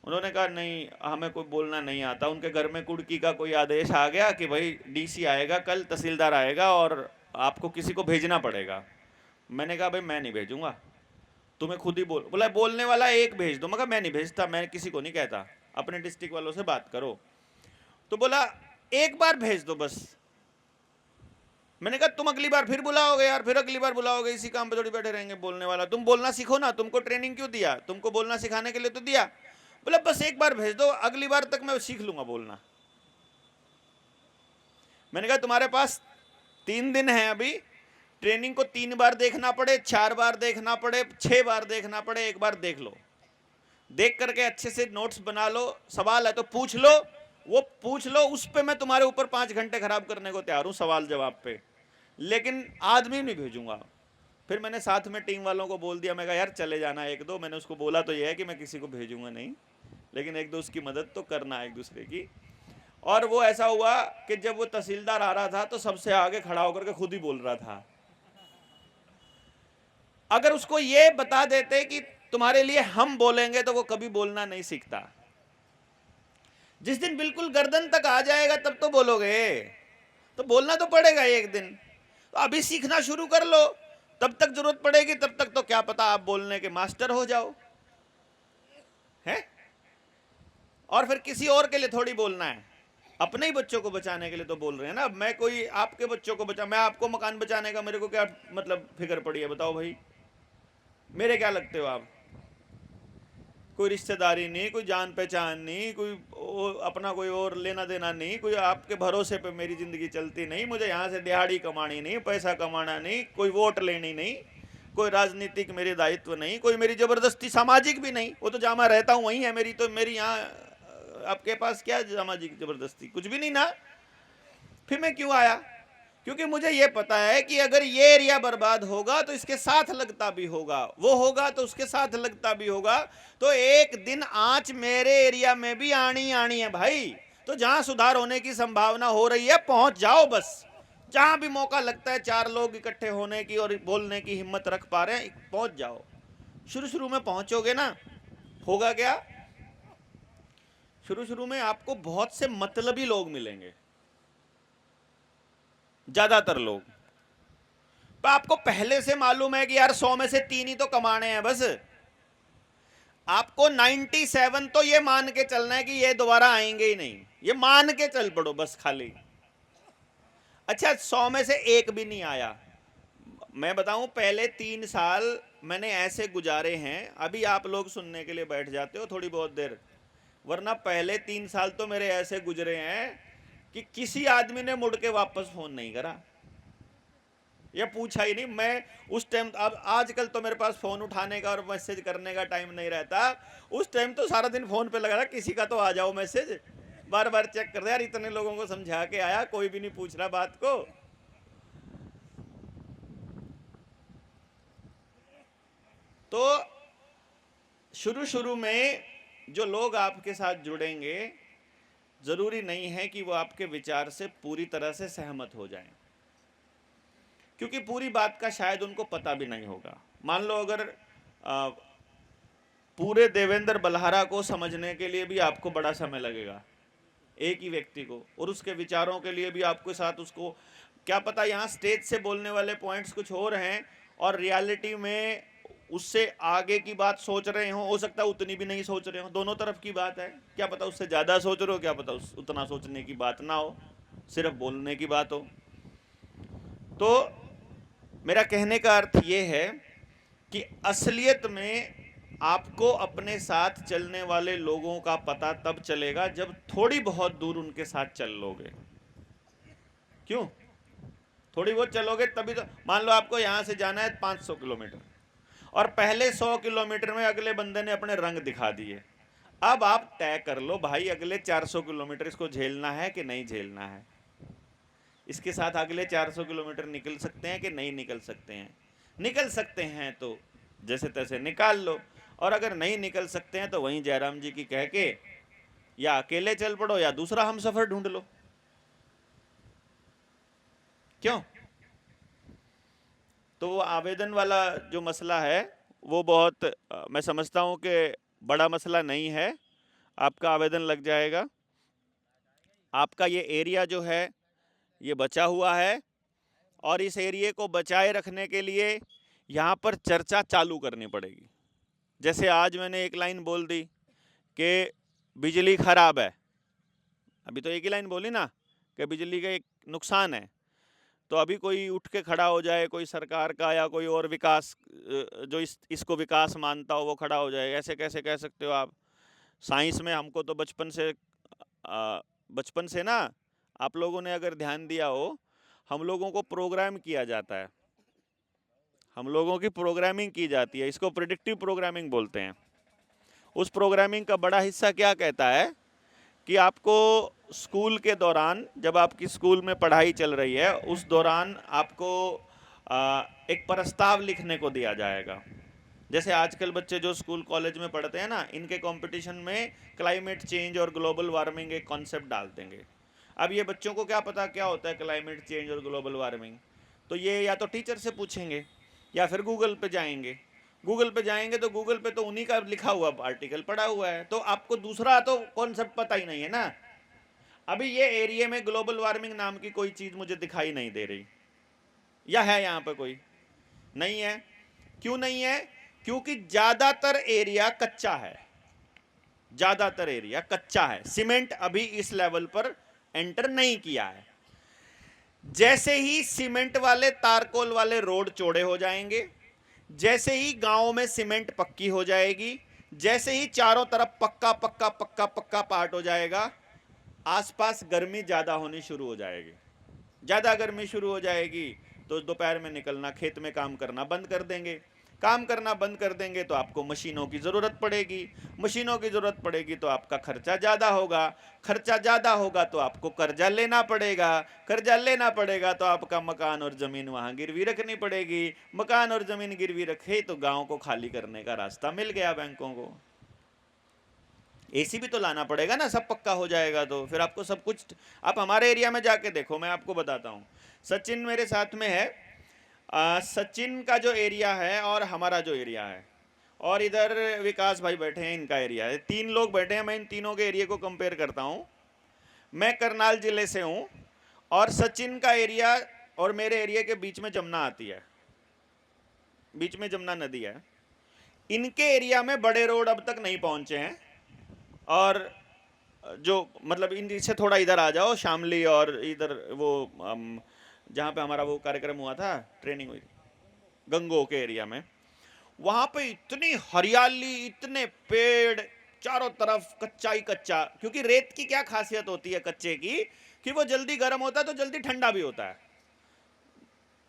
उन्होंने कहा नहीं, हमें कोई बोलना नहीं आता। उनके घर में कुड़की का कोई आदेश आ गया कि भाई डीसी आएगा कल, तहसीलदार आएगा और आपको किसी को भेजना पड़ेगा। मैंने कहा भाई मैं नहीं भेजूंगा, तुम्हें खुद ही बोल। बोला बोलने वाला एक भेज दो। मैं कहा मैं नहीं भेजता, मैं किसी को नहीं कहता, अपने डिस्ट्रिक्ट वालों से बात करो। तो बोला एक बार भेज दो बस। मैंने कहा तुम अगली बार फिर बुलाओगे यार, फिर अगली बार बुलाओगे, इसी काम पे थोड़ी बैठे रहेंगे। बोलने वाला, तुम बोलना सीखो ना, तुमको ट्रेनिंग क्यों दिया? तुमको बोलना सिखाने के लिए तो दिया। बोला बस एक बार भेज दो, अगली बार तक मैं सीख लूंगा बोलना। मैंने कहा तुम्हारे पास 3 दिन है अभी, ट्रेनिंग को 3 बार देखना पड़े, 4 बार देखना पड़े, 6 बार देखना पड़े, एक बार देख लो। देख करके अच्छे से नोट्स बना लो, सवाल है तो पूछ लो, वो पूछ लो, उस पे मैं तुम्हारे ऊपर 5 घंटे खराब करने को तैयार हूं सवाल जवाब पे, लेकिन आदमी नहीं भेजूंगा। फिर मैंने साथ में टीम वालों को बोल दिया, मैं कहा यार चले जाना 1-2। मैंने उसको बोला तो ये है कि मैं किसी को भेजूंगा नहीं, लेकिन 1-2 उसकी मदद तो करना एक दूसरे की। और वो ऐसा हुआ कि जब वो तहसीलदार आ रहा था तो सबसे आगे खड़ा होकर के खुद ही बोल रहा था। अगर उसको ये बता देते कि तुम्हारे लिए हम बोलेंगे, तो वो कभी बोलना नहीं सीखता। जिस दिन बिल्कुल गर्दन तक आ जाएगा तब तो बोलोगे, तो बोलना तो पड़ेगा एक दिन। तो अभी सीखना शुरू कर लो, तब तक जरूरत पड़ेगी, तब तक तो क्या पता आप बोलने के मास्टर हो जाओ, है? और फिर किसी और के लिए थोड़ी बोलना है, अपने ही बच्चों को बचाने के लिए तो बोल रहे हैं ना। मैं कोई आपके बच्चों को बचा, मैं आपको मकान बचाने का मेरे को क्या मतलब फिक्र पड़ी है? बताओ भाई, मेरे क्या लगते हो आप? कोई रिश्तेदारी नहीं, कोई जान पहचान नहीं, कोई अपना कोई और लेना देना नहीं, कोई आपके भरोसे पे मेरी जिंदगी चलती नहीं। मुझे यहाँ से दिहाड़ी कमानी नहीं, पैसा कमाना नहीं, कोई वोट लेनी नहीं, कोई राजनीतिक मेरे दायित्व नहीं, कोई मेरी जबरदस्ती सामाजिक भी नहीं। वो तो जहाँ मैं रहता हूँ वहीं है मेरी, तो मेरी यहाँ आपके पास क्या सामाजिक जबरदस्ती, कुछ भी नहीं ना। फिर मैं क्यों आया? क्योंकि मुझे ये पता है कि अगर ये एरिया बर्बाद होगा तो इसके साथ लगता भी होगा, वो होगा तो उसके साथ लगता भी होगा। तो एक दिन आंच मेरे एरिया में भी आनी आनी है भाई। तो जहां सुधार होने की संभावना हो रही है पहुंच जाओ बस। जहां भी मौका लगता है 4 लोग इकट्ठे होने की और बोलने की हिम्मत रख पा रहे हैं, पहुंच जाओ। शुरू शुरू में पहुंचोगे ना, होगा क्या, शुरू शुरू में आपको बहुत से मतलबी लोग मिलेंगे, ज्यादातर लोग। पर आपको पहले से मालूम है कि यार 100 में से 3 ही तो कमाने हैं बस। आपको 97 तो ये मान के चलना है कि ये दोबारा आएंगे ही नहीं, ये मान के चल पड़ो बस खाली। अच्छा 100 में से एक भी नहीं आया, मैं बताऊं पहले 3 साल मैंने ऐसे गुजारे हैं, अभी आप लोग सुनने के लिए बैठ जाते हो थोड़ी बहुत देर, वरना पहले 3 साल तो मेरे ऐसे गुजरे हैं कि किसी आदमी ने मुड़ के वापस फोन नहीं करा या पूछा ही नहीं। मैं उस टाइम, अब आजकल तो मेरे पास फोन उठाने का और मैसेज करने का टाइम नहीं रहता, उस टाइम तो सारा दिन फोन पे लगा रहा, किसी का तो आ जाओ मैसेज, बार बार चेक कर रहे यार, इतने लोगों को समझा के आया कोई भी नहीं पूछ रहा बात को। तो शुरू शुरू में जो लोग आपके साथ जुड़ेंगे जरूरी नहीं है कि वो आपके विचार से पूरी तरह से सहमत हो जाएं, क्योंकि पूरी बात का शायद उनको पता भी नहीं होगा। मान लो अगर पूरे देवेंद्र बल्हारा को समझने के लिए भी आपको बड़ा समय लगेगा, एक ही व्यक्ति को, और उसके विचारों के लिए भी आपके साथ उसको, क्या पता यहाँ स्टेज से बोलने वाले पॉइंट्स कुछ और हैं और रियलिटी में उससे आगे की बात सोच रहे हो सकता है उतनी भी नहीं सोच रहे हो, दोनों तरफ की बात है। क्या पता उससे ज़्यादा सोच रहे हो, क्या पता उतना सोचने की बात ना हो, सिर्फ बोलने की बात हो। तो मेरा कहने का अर्थ ये है कि असलियत में आपको अपने साथ चलने वाले लोगों का पता तब चलेगा जब थोड़ी बहुत दूर उनके साथ चल लोगे। क्यों? थोड़ी बहुत चलोगे तभी तो। मान लो आपको यहां से जाना है 500 किलोमीटर और पहले 100 किलोमीटर में अगले बंदे ने अपने रंग दिखा दिए, अब आप तय कर लो भाई अगले 400 किलोमीटर इसको झेलना है कि नहीं झेलना है, इसके साथ अगले 400 किलोमीटर निकल सकते हैं कि नहीं निकल सकते हैं। निकल सकते हैं तो जैसे तैसे निकाल लो, और अगर नहीं निकल सकते हैं तो वहीं जयराम जी की कह के या अकेले चल पड़ो या दूसरा हम सफर ढूंढ लो। क्यों? तो वो आवेदन वाला जो मसला है वो बहुत मैं समझता हूँ कि बड़ा मसला नहीं है, आपका आवेदन लग जाएगा। आपका ये एरिया जो है ये बचा हुआ है और इस एरिया को बचाए रखने के लिए यहाँ पर चर्चा चालू करनी पड़ेगी। जैसे आज मैंने एक लाइन बोल दी कि बिजली खराब है, अभी तो एक ही लाइन बोली ना कि बिजली का एक नुकसान है, तो अभी कोई उठ के खड़ा हो जाए, कोई सरकार का या कोई और विकास जो इसको विकास मानता हो वो खड़ा हो जाए, ऐसे कैसे कह सकते हो आप? साइंस में हमको तो बचपन से ना, आप लोगों ने अगर ध्यान दिया हो, हम लोगों को प्रोग्राम किया जाता है, हम लोगों की प्रोग्रामिंग की जाती है, इसको प्रिडिक्टिव प्रोग्रामिंग बोलते हैं। उस प्रोग्रामिंग का बड़ा हिस्सा क्या कहता है कि आपको स्कूल के दौरान, जब आपकी स्कूल में पढ़ाई चल रही है उस दौरान आपको एक प्रस्ताव लिखने को दिया जाएगा। जैसे आजकल बच्चे जो स्कूल कॉलेज में पढ़ते हैं ना, इनके कंपटीशन में क्लाइमेट चेंज और ग्लोबल वार्मिंग एक कॉन्सेप्ट डाल देंगे। अब ये बच्चों को क्या पता क्या होता है क्लाइमेट चेंज और ग्लोबल वार्मिंग, तो ये या तो टीचर से पूछेंगे या फिर गूगल पे जाएंगे। गूगल पे जाएंगे तो गूगल पे तो उन्हीं का लिखा हुआ आर्टिकल पड़ा हुआ है, तो आपको दूसरा तो कॉन्सेप्ट पता ही नहीं है ना। अभी ये एरिया में ग्लोबल वार्मिंग नाम की कोई चीज मुझे दिखाई नहीं दे रही, या है यहाँ पे कोई? नहीं है। क्यों नहीं है? क्योंकि ज्यादातर एरिया कच्चा है, ज्यादातर एरिया कच्चा है, सीमेंट अभी इस लेवल पर एंटर नहीं किया है। जैसे ही सीमेंट वाले तारकोल वाले रोड चौड़े हो जाएंगे, जैसे ही गांव में सीमेंट पक्की हो जाएगी, जैसे ही चारों तरफ पक्का पक्का पक्का पक्का पार्ट हो जाएगा, आसपास गर्मी ज्यादा होनी शुरू हो जाएगी। ज्यादा गर्मी शुरू हो जाएगी तो दोपहर में निकलना, खेत में काम करना बंद कर देंगे। काम करना बंद कर देंगे तो आपको मशीनों की ज़रूरत पड़ेगी, मशीनों की ज़रूरत पड़ेगी तो आपका खर्चा ज़्यादा होगा, खर्चा ज़्यादा होगा तो आपको कर्जा लेना पड़ेगा, कर्जा लेना पड़ेगा तो आपका मकान और ज़मीन वहाँ गिरवी रखनी पड़ेगी, मकान और ज़मीन गिरवी रखे तो गाँव को खाली करने का रास्ता मिल गया बैंकों को। एसी भी तो लाना पड़ेगा ना, सब पक्का हो जाएगा तो फिर आपको सब कुछ। आप हमारे एरिया में जाके देखो, मैं आपको बताता हूँ। सचिन मेरे साथ में है, सचिन का जो एरिया है और हमारा जो एरिया है, और इधर विकास भाई बैठे हैं, इनका एरिया है, 3 लोग बैठे हैं। मैं इन तीनों के एरिया को कंपेयर करता हूँ। मैं करनाल जिले से हूँ और सचिन का एरिया और मेरे एरिया के बीच में जमुना आती है, बीच में जमुना नदी है। इनके एरिया में बड़े रोड अब तक नहीं पहुंचे हैं, और जो मतलब इनसे थोड़ा इधर आ जाओ, शामली और इधर वो जहाँ पे हमारा वो कार्यक्रम हुआ था, ट्रेनिंग हुई गंगो के एरिया में, वहाँ पे इतनी हरियाली, इतने पेड़, चारों तरफ कच्चा ही कच्चा। क्योंकि रेत की क्या खासियत होती है कच्चे की, कि वो जल्दी गर्म होता है तो जल्दी ठंडा भी होता है।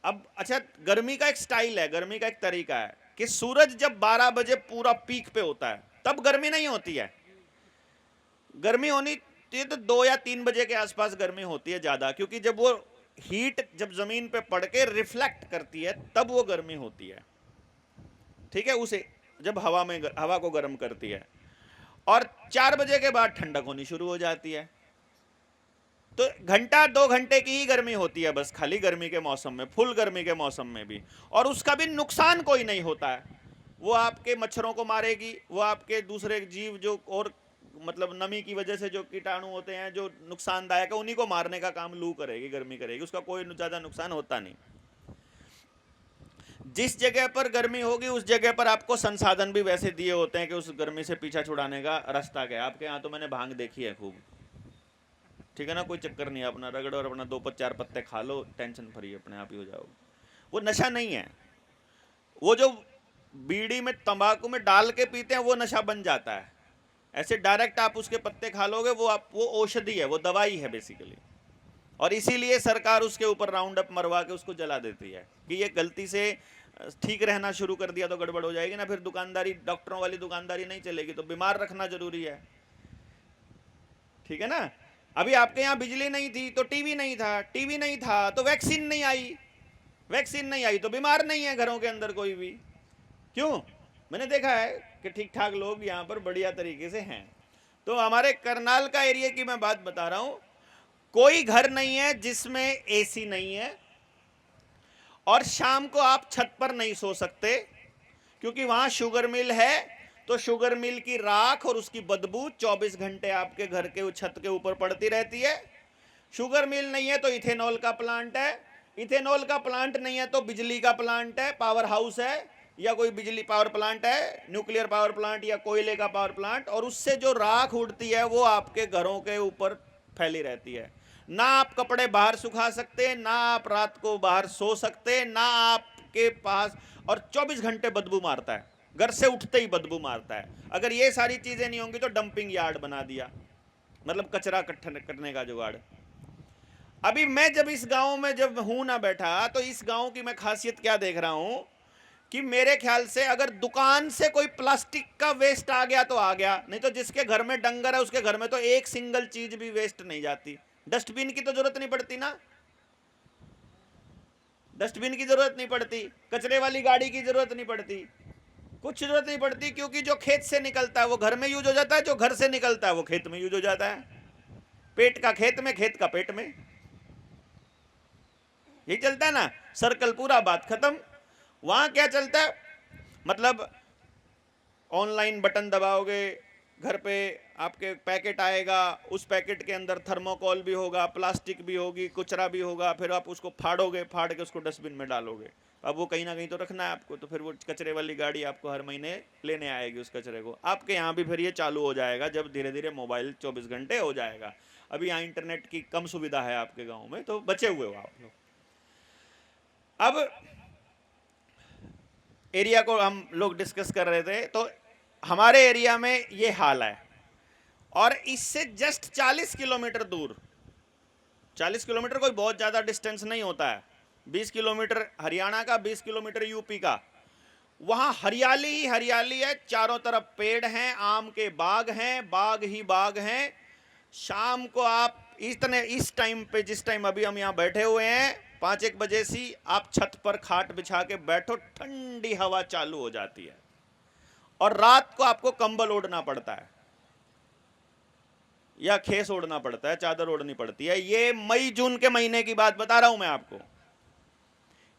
अब अच्छा, गर्मी का एक स्टाइल है, गर्मी का एक तरीका है कि सूरज जब 12 बजे पूरा पीक पे होता है तब गर्मी नहीं होती है। गर्मी होनी चाहिए तो 2 या 3 बजे के आसपास गर्मी होती है ज़्यादा, क्योंकि जब वो हीट जब ज़मीन पे पड़ के रिफ्लेक्ट करती है तब वो गर्मी होती है। ठीक है, उसे जब हवा को गर्म करती है, और 4 बजे के बाद ठंडक होनी शुरू हो जाती है। तो घंटा 2 घंटे की ही गर्मी होती है बस, खाली गर्मी के मौसम में, फुल गर्मी के मौसम में भी, और उसका भी नुकसान कोई नहीं होता है। वो आपके मच्छरों को मारेगी, वो आपके दूसरे जीव जो और मतलब नमी की वजह से जो कीटाणु होते हैं जो नुकसानदायक है, उन्हीं को मारने का काम लू करेगी, गर्मी करेगी, उसका कोई ज़्यादा नुकसान होता नहीं। जिस जगह पर गर्मी होगी उस जगह पर आपको संसाधन भी वैसे दिए होते हैं कि उस गर्मी से पीछा छुड़ाने का रास्ता क्या है। आपके यहाँ तो मैंने भांग देखी है खूब, ठीक है ना, कोई चक्कर नहीं है, अपना रगड़ो और अपना 2-4 पत्ते खा लो, टेंशन फ्री अपने आप ही हो जाओगे। वो नशा नहीं है, वो जो बीड़ी में तंबाकू में डाल के पीते हैं वो नशा बन जाता है। ऐसे डायरेक्ट आप उसके पत्ते खा लोगे, वो औषधि है, वो दवाई है बेसिकली। और इसीलिए सरकार उसके ऊपर राउंड अप मरवा के उसको जला देती है कि ये गलती से ठीक रहना शुरू कर दिया तो गड़बड़ हो जाएगी ना, फिर दुकानदारी, डॉक्टरों वाली दुकानदारी नहीं चलेगी, तो बीमार रखना जरूरी है। ठीक है ना। अभी आपके यहाँ बिजली नहीं थी तो टीवी नहीं था, टीवी नहीं था तो वैक्सीन नहीं आई, वैक्सीन नहीं आई तो बीमार नहीं है घरों के अंदर कोई भी। क्यों? मैंने देखा है कि ठीक ठाक लोग यहाँ पर बढ़िया तरीके से हैं। तो हमारे करनाल का एरिया की मैं बात बता रहा हूँ, कोई घर नहीं है जिसमें एसी नहीं है, और शाम को आप छत पर नहीं सो सकते, क्योंकि वहां शुगर मिल है, तो शुगर मिल की राख और उसकी बदबू 24 घंटे आपके घर के छत के ऊपर पड़ती रहती है। शुगर मिल नहीं है तो इथेनॉल का प्लांट है, इथेनॉल का प्लांट नहीं है तो बिजली का प्लांट है, पावर हाउस है, या कोई बिजली पावर प्लांट है, न्यूक्लियर पावर प्लांट या कोयले का पावर प्लांट, और उससे जो राख उड़ती है वो आपके घरों के ऊपर फैली रहती है। ना आप कपड़े बाहर सुखा सकते, ना आप रात को बाहर सो सकते, ना आपके पास, और 24 घंटे बदबू मारता है, घर से उठते ही बदबू मारता है। अगर ये सारी चीजें नहीं होंगी तो डंपिंग यार्ड बना दिया, मतलब कचरा इकट्ठा करने का जुगाड़। अभी मैं जब इस गांव में जब हूं ना बैठा, तो इस गांव की मैं खासियत क्या देख रहा हूं कि मेरे ख्याल से अगर दुकान से कोई प्लास्टिक का वेस्ट आ गया तो आ गया, नहीं तो जिसके घर में डंगर है उसके घर में तो एक सिंगल चीज भी वेस्ट नहीं जाती। डस्टबिन की तो जरूरत नहीं पड़ती ना, डस्टबिन की जरूरत नहीं पड़ती, कचरे वाली गाड़ी की जरूरत नहीं पड़ती, कुछ जरूरत नहीं पड़ती, क्योंकि जो खेत से निकलता है वो घर में यूज हो जाता है, जो घर से निकलता है वो खेत में यूज हो जाता है। पेट का खेत में, खेत का पेट में, यही चलता है ना, सर्कल पूरा, बात खत्म। वहां क्या चलता है, मतलब ऑनलाइन बटन दबाओगे, घर पे आपके पैकेट आएगा, उस पैकेट के अंदर थर्मोकोल भी होगा, प्लास्टिक भी होगी, कुचरा भी होगा, फिर आप उसको फाड़ोगे, फाड़ के उसको डस्टबिन में डालोगे। अब वो कहीं ना कहीं तो रखना है आपको, तो फिर वो कचरे वाली गाड़ी आपको हर महीने लेने आएगी उस कचरे को। आपके यहाँ भी फिर ये चालू हो जाएगा जब धीरे धीरे मोबाइल 24 घंटे हो जाएगा। अभी यहाँ इंटरनेट की कम सुविधा है आपके गाँव में, तो बचे हुए हो आप लोग। अब एरिया को हम लोग डिस्कस कर रहे थे, तो हमारे एरिया में ये हाल है, और इससे जस्ट 40 किलोमीटर दूर, 40 किलोमीटर कोई बहुत ज़्यादा डिस्टेंस नहीं होता है, 20 किलोमीटर हरियाणा का, 20 किलोमीटर यूपी का, वहां हरियाली ही हरियाली है, चारों तरफ पेड़ हैं, आम के बाग हैं, बाग ही बाग हैं। शाम को आप इस टाइम पे, जिस टाइम अभी हम यहां बैठे हुए हैं 5-1 बजे से, आप छत पर खाट बिछा के बैठो, ठंडी हवा चालू हो जाती है और रात को आपको कंबल ओढ़ना पड़ता है या खेस ओढ़ना पड़ता है, चादर ओढ़नी पड़ती है। ये मई जून के महीने की बात बता रहा हूं मैं आपको।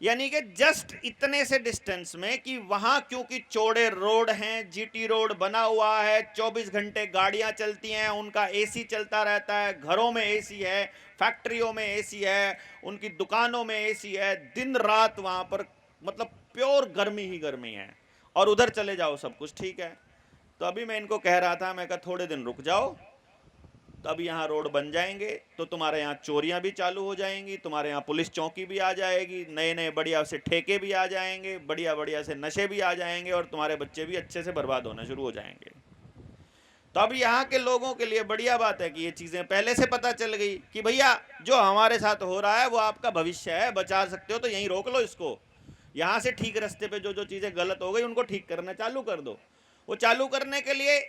यानी कि जस्ट इतने से डिस्टेंस में कि वहां क्योंकि चौड़े रोड हैं, जीटी रोड बना हुआ है, 24 घंटे गाड़ियां चलती हैं, उनका एसी चलता रहता है, घरों में एसी है, फैक्ट्रियों में एसी है, उनकी दुकानों में एसी है, दिन रात वहां पर मतलब प्योर गर्मी ही गर्मी है। और उधर चले जाओ सब कुछ ठीक है। तो अभी मैं इनको कह रहा था, मैं कहा थोड़े दिन रुक जाओ, तब यहाँ रोड बन जाएंगे तो तुम्हारे यहाँ चोरियां भी चालू हो जाएंगी, तुम्हारे यहाँ पुलिस चौकी भी आ जाएगी, नए नए बढ़िया से ठेके भी आ जाएंगे, बढ़िया बढ़िया से नशे भी आ जाएंगे और तुम्हारे बच्चे भी अच्छे से बर्बाद होना शुरू हो जाएंगे। तो अब यहाँ के लोगों के लिए बढ़िया बात है कि ये चीज़ें पहले से पता चल गई कि भैया जो हमारे साथ हो रहा है वो आपका भविष्य है, बचा सकते हो तो यहीं रोक लो इसको। यहाँ से ठीक रास्ते पे जो जो चीज़ें गलत हो गई उनको ठीक करना चालू कर दो। वो चालू करने के लिए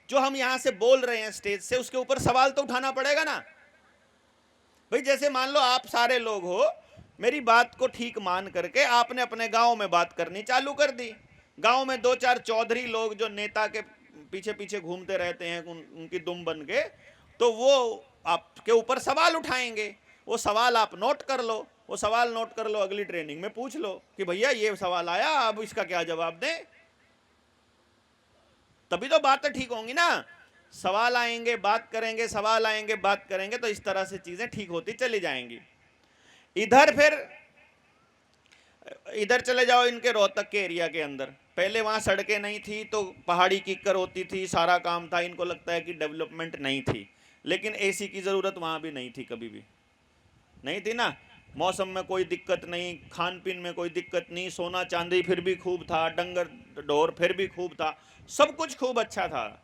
जो हम यहां से बोल रहे हैं स्टेज से, उसके ऊपर सवाल तो उठाना पड़ेगा ना भाई। जैसे मान लो आप सारे लोग हो, मेरी बात को ठीक मान करके आपने अपने गांव में बात करनी चालू कर दी। गांव में 2-4 चौधरी लोग जो नेता के पीछे पीछे घूमते रहते हैं, उनकी दुम बन के, तो वो आपके ऊपर सवाल उठाएंगे। वो सवाल आप नोट कर लो, वो सवाल नोट कर लो, अगली ट्रेनिंग में पूछ लो कि भैया ये सवाल आया, अब इसका क्या जवाब दें। तभी तो बातें ठीक होंगी ना। सवाल आएंगे बात करेंगे, सवाल आएंगे बात करेंगे, तो इस तरह से चीजें ठीक होती चली जाएंगी। इधर फिर इधर चले जाओ इनके रोहतक के एरिया के अंदर, पहले वहां सड़कें नहीं थी तो पहाड़ी कीकर होती थी, सारा काम था। इनको लगता है कि डेवलपमेंट नहीं थी, लेकिन एसी की जरूरत वहां भी नहीं थी, कभी भी नहीं थी ना। मौसम में कोई दिक्कत नहीं, खान पीन में कोई दिक्कत नहीं, सोना चांदी फिर भी खूब था, डंगर ढोर फिर भी खूब था, सब कुछ खूब अच्छा था।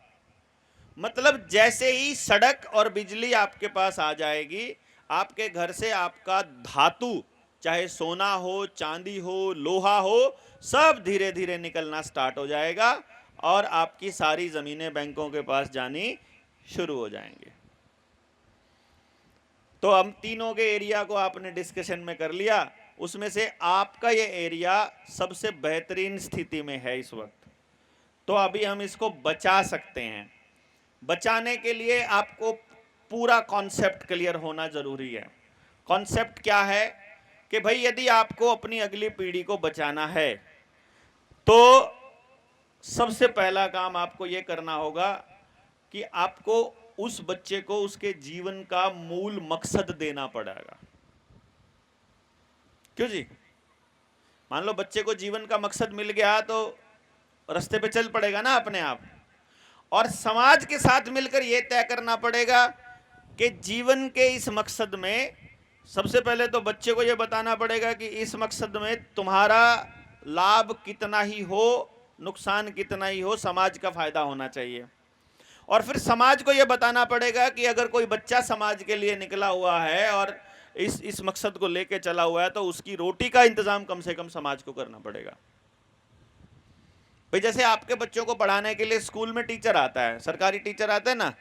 मतलब जैसे ही सड़क और बिजली आपके पास आ जाएगी, आपके घर से आपका धातु, चाहे सोना हो, चांदी हो, लोहा हो, सब धीरे धीरे निकलना स्टार्ट हो जाएगा और आपकी सारी जमीनें बैंकों के पास जानी शुरू हो जाएंगी। तो हम तीनों के एरिया को आपने डिस्कशन में कर लिया, उसमें से आपका ये एरिया सबसे बेहतरीन स्थिति में है इस वक्त। तो अभी हम इसको बचा सकते हैं। बचाने के लिए आपको पूरा कॉन्सेप्ट क्लियर होना जरूरी है। कॉन्सेप्ट क्या है कि भाई यदि आपको अपनी अगली पीढ़ी को बचाना है तो सबसे पहला काम आपको यह करना होगा कि आपको उस बच्चे को उसके जीवन का मूल मकसद देना पड़ेगा। क्यों जी? मान लो बच्चे को जीवन का मकसद मिल गया तो रास्ते पे चल पड़ेगा ना अपने आप। और समाज के साथ मिलकर यह तय करना पड़ेगा कि जीवन के इस मकसद में सबसे पहले तो बच्चे को यह बताना पड़ेगा कि इस मकसद में तुम्हारा लाभ कितना ही हो, नुकसान कितना ही हो, समाज का फायदा होना चाहिए। और फिर समाज को यह बताना पड़ेगा कि अगर कोई बच्चा समाज के लिए निकला हुआ है और इस मकसद को लेकर चला हुआ है तो उसकी रोटी का इंतजाम कम से कम समाज को करना पड़ेगा। भाई जैसे आपके बच्चों को पढ़ाने के लिए स्कूल में टीचर आता है, सरकारी टीचर आता है ना,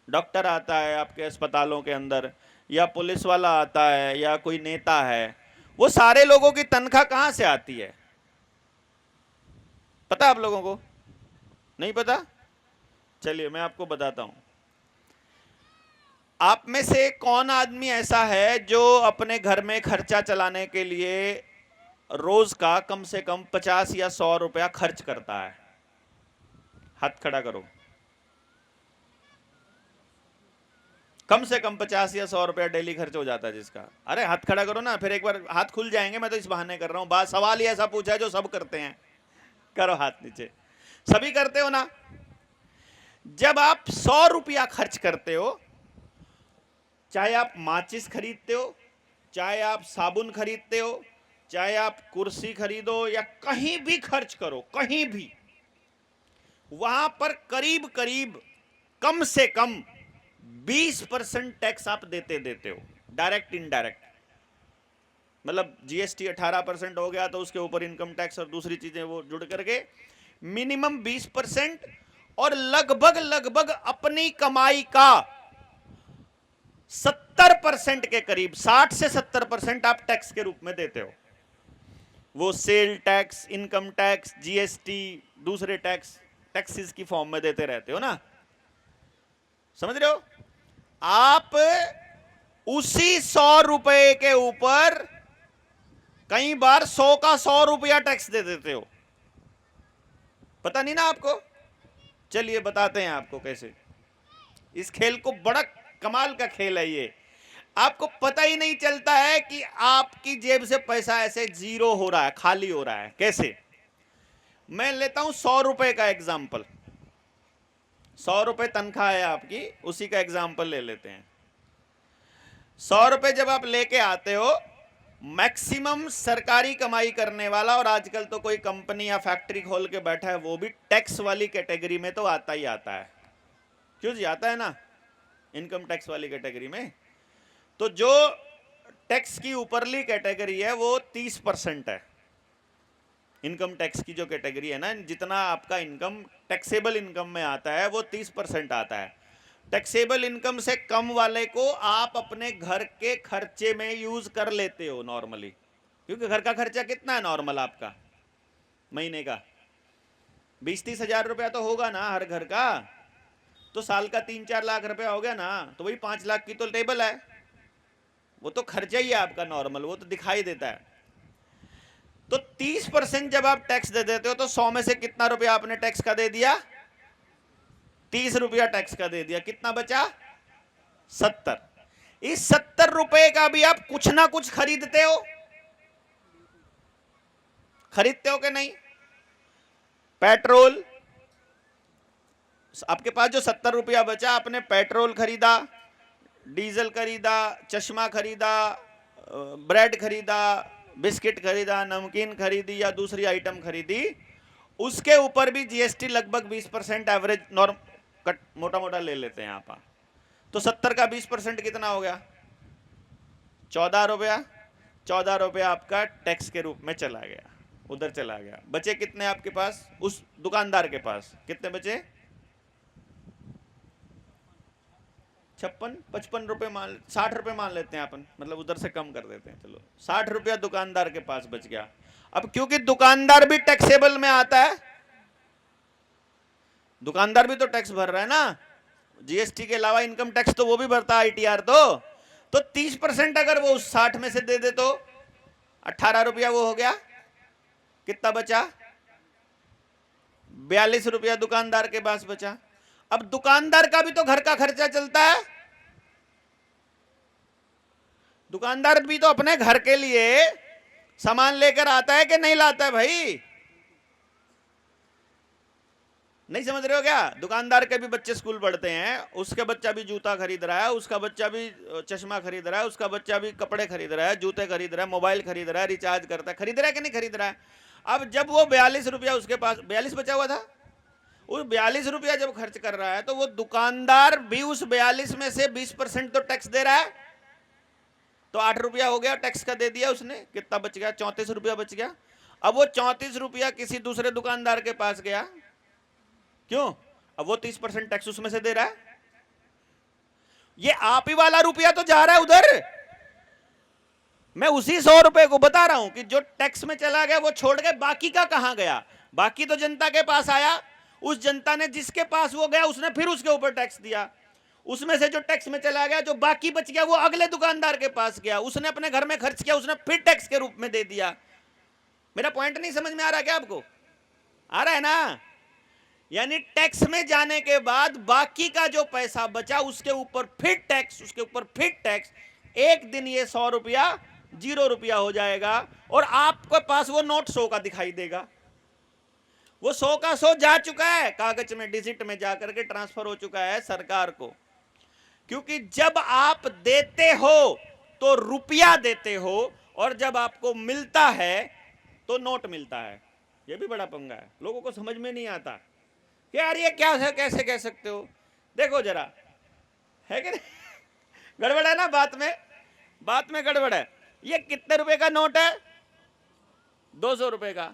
डॉक्टर आता है आपके अस्पतालों के अंदर, या पुलिस वाला आता है, या कोई नेता है, वो सारे लोगों की तनख्वाह कहां से आती है? पता आप लोगों को? नहीं पता? चलिए मैं आपको बताता हूं। आप में से कौन आदमी ऐसा है जो अपने घर में खर्चा चलाने के लिए रोज का कम से कम 50 या 100 रुपया खर्च करता है? हाथ खड़ा करो। कम से कम 50 या 100 रुपया डेली खर्च हो जाता है जिसका। अरे हाथ खड़ा करो ना, फिर एक बार हाथ खुल जाएंगे। मैं तो इस बहाने कर रहा हूं, बात सवाल ही ऐसा पूछा है जो सब करते हैं। करो हाथ नीचे। सभी करते हो ना? जब आप 100 रुपया खर्च करते हो, चाहे आप माचिस खरीदते हो, चाहे आप साबुन खरीदते हो, चाहे आप कुर्सी खरीदो, या कहीं भी खर्च करो, कहीं भी, वहां पर करीब करीब कम से कम 20% टैक्स आप देते हो, डायरेक्ट इनडायरेक्ट। मतलब जीएसटी 18% हो गया तो उसके ऊपर इनकम टैक्स और दूसरी चीजें वो जुड़ करके मिनिमम 20% और लगभग लगभग अपनी कमाई का 70% के करीब 60 से 70% आप टैक्स के रूप में देते हो। वो sale tax, income tax, GST, दूसरे टैक्सेस की फॉर्म में देते रहते हो ना, समझ रहे हो? आप उसी 100 रुपए के ऊपर कई बार 100 का 100 रुपया टैक्स दे देते हो। पता नहीं ना आपको? चलिए बताते हैं आपको कैसे। इस खेल को बड़ा कमाल का खेल है ये। आपको पता ही नहीं चलता है कि आपकी जेब से पैसा ऐसे जीरो हो रहा है, खाली हो रहा है। कैसे? मैं लेता हूं 100 रुपए का एग्जाम्पल। 100 रुपए तनख्वाह है आपकी, उसी का एग्जाम्पल ले लेते हैं। 100 रुपए जब आप लेके आते हो, मैक्सिमम सरकारी कमाई करने वाला, और आजकल तो कोई कंपनी या फैक्ट्री खोल के बैठा है वो भी टैक्स वाली कैटेगरी में तो आता ही आता है। क्यों जी? आता है ना, इनकम टैक्स वाली कैटेगरी में। तो जो टैक्स की ऊपरली कैटेगरी है वो 30% है। इनकम टैक्स की जो कैटेगरी है ना, जितना आपका इनकम टैक्सेबल इनकम में आता है वो 30% आता है। टैक्सेबल इनकम से कम वाले को आप अपने घर के खर्चे में यूज कर लेते हो नॉर्मली, क्योंकि घर का खर्चा कितना है नॉर्मल आपका महीने का? 20-30 हजार रुपया तो होगा ना हर घर का। तो साल का 3-4 लाख रुपया हो गया ना, तो वही 5 लाख की तो टेबल है। वो तो खर्चा ही है आपका नॉर्मल, वो तो दिखाई देता है। तो 30% जब आप टैक्स दे देते हो तो 100 में से कितना रुपया आपने टैक्स का दे दिया? 30 रुपया टैक्स का दे दिया। कितना बचा? 70। इस 70 रुपए का भी आप कुछ ना कुछ खरीदते हो। खरीदते हो कि नहीं? पेट्रोल, आपके पास जो 70 रुपया बचा, आपने पेट्रोल खरीदा, डीजल खरीदा, चश्मा खरीदा, ब्रेड खरीदा, बिस्किट खरीदा, नमकीन खरीदी या दूसरी आइटम खरीदी, उसके ऊपर भी जीएसटी लगभग 20% एवरेज नॉर्म कट मोटा मोटा ले लेते हैं आप। तो 70 का 20% कितना हो गया? 14 रुपया। 14 रुपया आपका टैक्स के रूप में चला गया, उधर चला गया। बचे कितने आपके पास? उस दुकानदार के पास कितने बचे? 56-55 रुपए मान, 60 रुपए मान लेते हैं अपन, मतलब उधर से कम कर देते हैं। चलो 60 रुपया दुकानदार के पास बच गया। अब क्योंकि दुकानदार भी टैक्सेबल में आता है, दुकानदार भी तो टैक्स भर रहा है ना, जीएसटी के अलावा इनकम टैक्स तो वो भी भरता है, आईटीआर। तो 30% अगर वो उस 60 में से दे दे तो 18 रुपया वो हो गया। कितना बचा? 42 रुपया दुकानदार के पास बचा। अब दुकानदार का भी तो घर का खर्चा चलता है, दुकानदार भी तो अपने घर के लिए सामान लेकर आता है कि नहीं लाता है भाई? नहीं समझ रहे हो क्या? दुकानदार के भी बच्चे स्कूल पढ़ते हैं, उसके बच्चा भी जूता खरीद रहा है, उसका बच्चा भी चश्मा खरीद रहा है, उसका बच्चा भी कपड़े खरीद रहा है, जूते खरीद रहा है, मोबाइल खरीद रहा है, रिचार्ज करता है, खरीद रहा है कि नहीं खरीद रहा है? अब जब वो 42 रुपया उसके पास 42 बचा हुआ था, उस 42 रुपया जब खर्च कर रहा है तो वो दुकानदार भी उस 42 में से 20% तो टैक्स दे रहा है। तो 8 रुपया हो गया टैक्स का दे दिया उसने। कितना बच गया? 34 रुपया बच गया। अब वो 34 रुपया किसी दूसरे दुकानदार के पास गया, क्यों? अब वो 30% टैक्स उसमें से दे रहा है। ये आप ही वाला रुपया तो जा रहा है उधर। मैं उसी 100 रुपए को बता रहा हूं कि जो टैक्स में चला गया वो छोड़ के बाकी का कहां गया? बाकी तो जनता के पास आया, उस जनता ने जिसके पास वो गया उसने फिर उसके ऊपर टैक्स दिया, उसमें से जो टैक्स में चला गया, जो बाकी बच गया वो अगले दुकानदार के पास गया, उसने अपने घर में खर्च किया, उसने फिर टैक्स के रूप में दे दिया। मेरा पॉइंट नहीं समझ में आ रहा क्या आपको? आ रहा है ना? यानी टैक्स में जाने के बाद बाकी का जो पैसा बचा उसके ऊपर फिर टैक्स, उसके ऊपर फिर टैक्स। एक दिन ये 100 रुपया 0 रुपया हो जाएगा और आपके पास वो नोट 100 का दिखाई देगा। वो 100 का 100 जा चुका है, कागज में डिजिट में जाकर के ट्रांसफर हो चुका है सरकार को। क्योंकि जब आप देते हो तो रुपया देते हो और जब आपको मिलता है तो नोट मिलता है। ये भी बड़ा पंगा है, लोगों को समझ में नहीं आता कि यार ये क्या है, कैसे कह सकते हो? देखो जरा, है कि नहीं? गड़बड़ है ना बात में, बात में गड़बड़ है। ये कितने रुपए का नोट है? 200 रुपए का।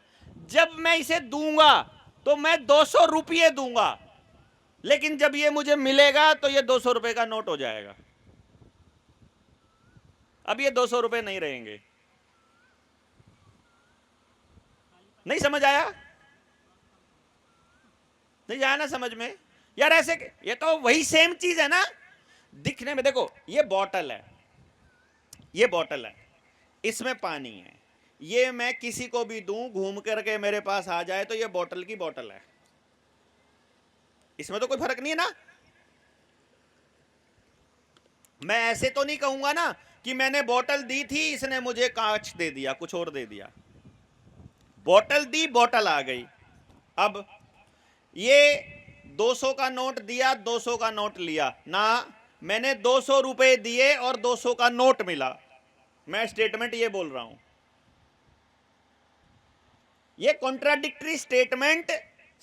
जब मैं इसे दूंगा तो मैं 200 रुपये दूंगा, लेकिन जब ये मुझे मिलेगा तो ये 200 रुपए का नोट हो जाएगा। अब ये 200 रुपए नहीं रहेंगे। नहीं समझ आया? नहीं आया ना समझ में यार? ऐसे ये तो वही सेम चीज है ना दिखने में। देखो ये बॉटल है, ये बॉटल है, इसमें पानी है। ये मैं किसी को भी दूं, घूम करके मेरे पास आ जाए तो ये बॉटल की बॉटल है, इसमें तो कोई फर्क नहीं है ना। मैं ऐसे तो नहीं कहूंगा ना कि मैंने बोतल दी थी, इसने मुझे कांच दे दिया, कुछ और दे दिया। बोतल दी, बोतल आ गई। अब ये 200 का नोट दिया, 200 का नोट लिया ना, मैंने 200 रुपए दिए और 200 का नोट मिला। मैं स्टेटमेंट ये बोल रहा हूं, ये कॉन्ट्राडिक्टरी स्टेटमेंट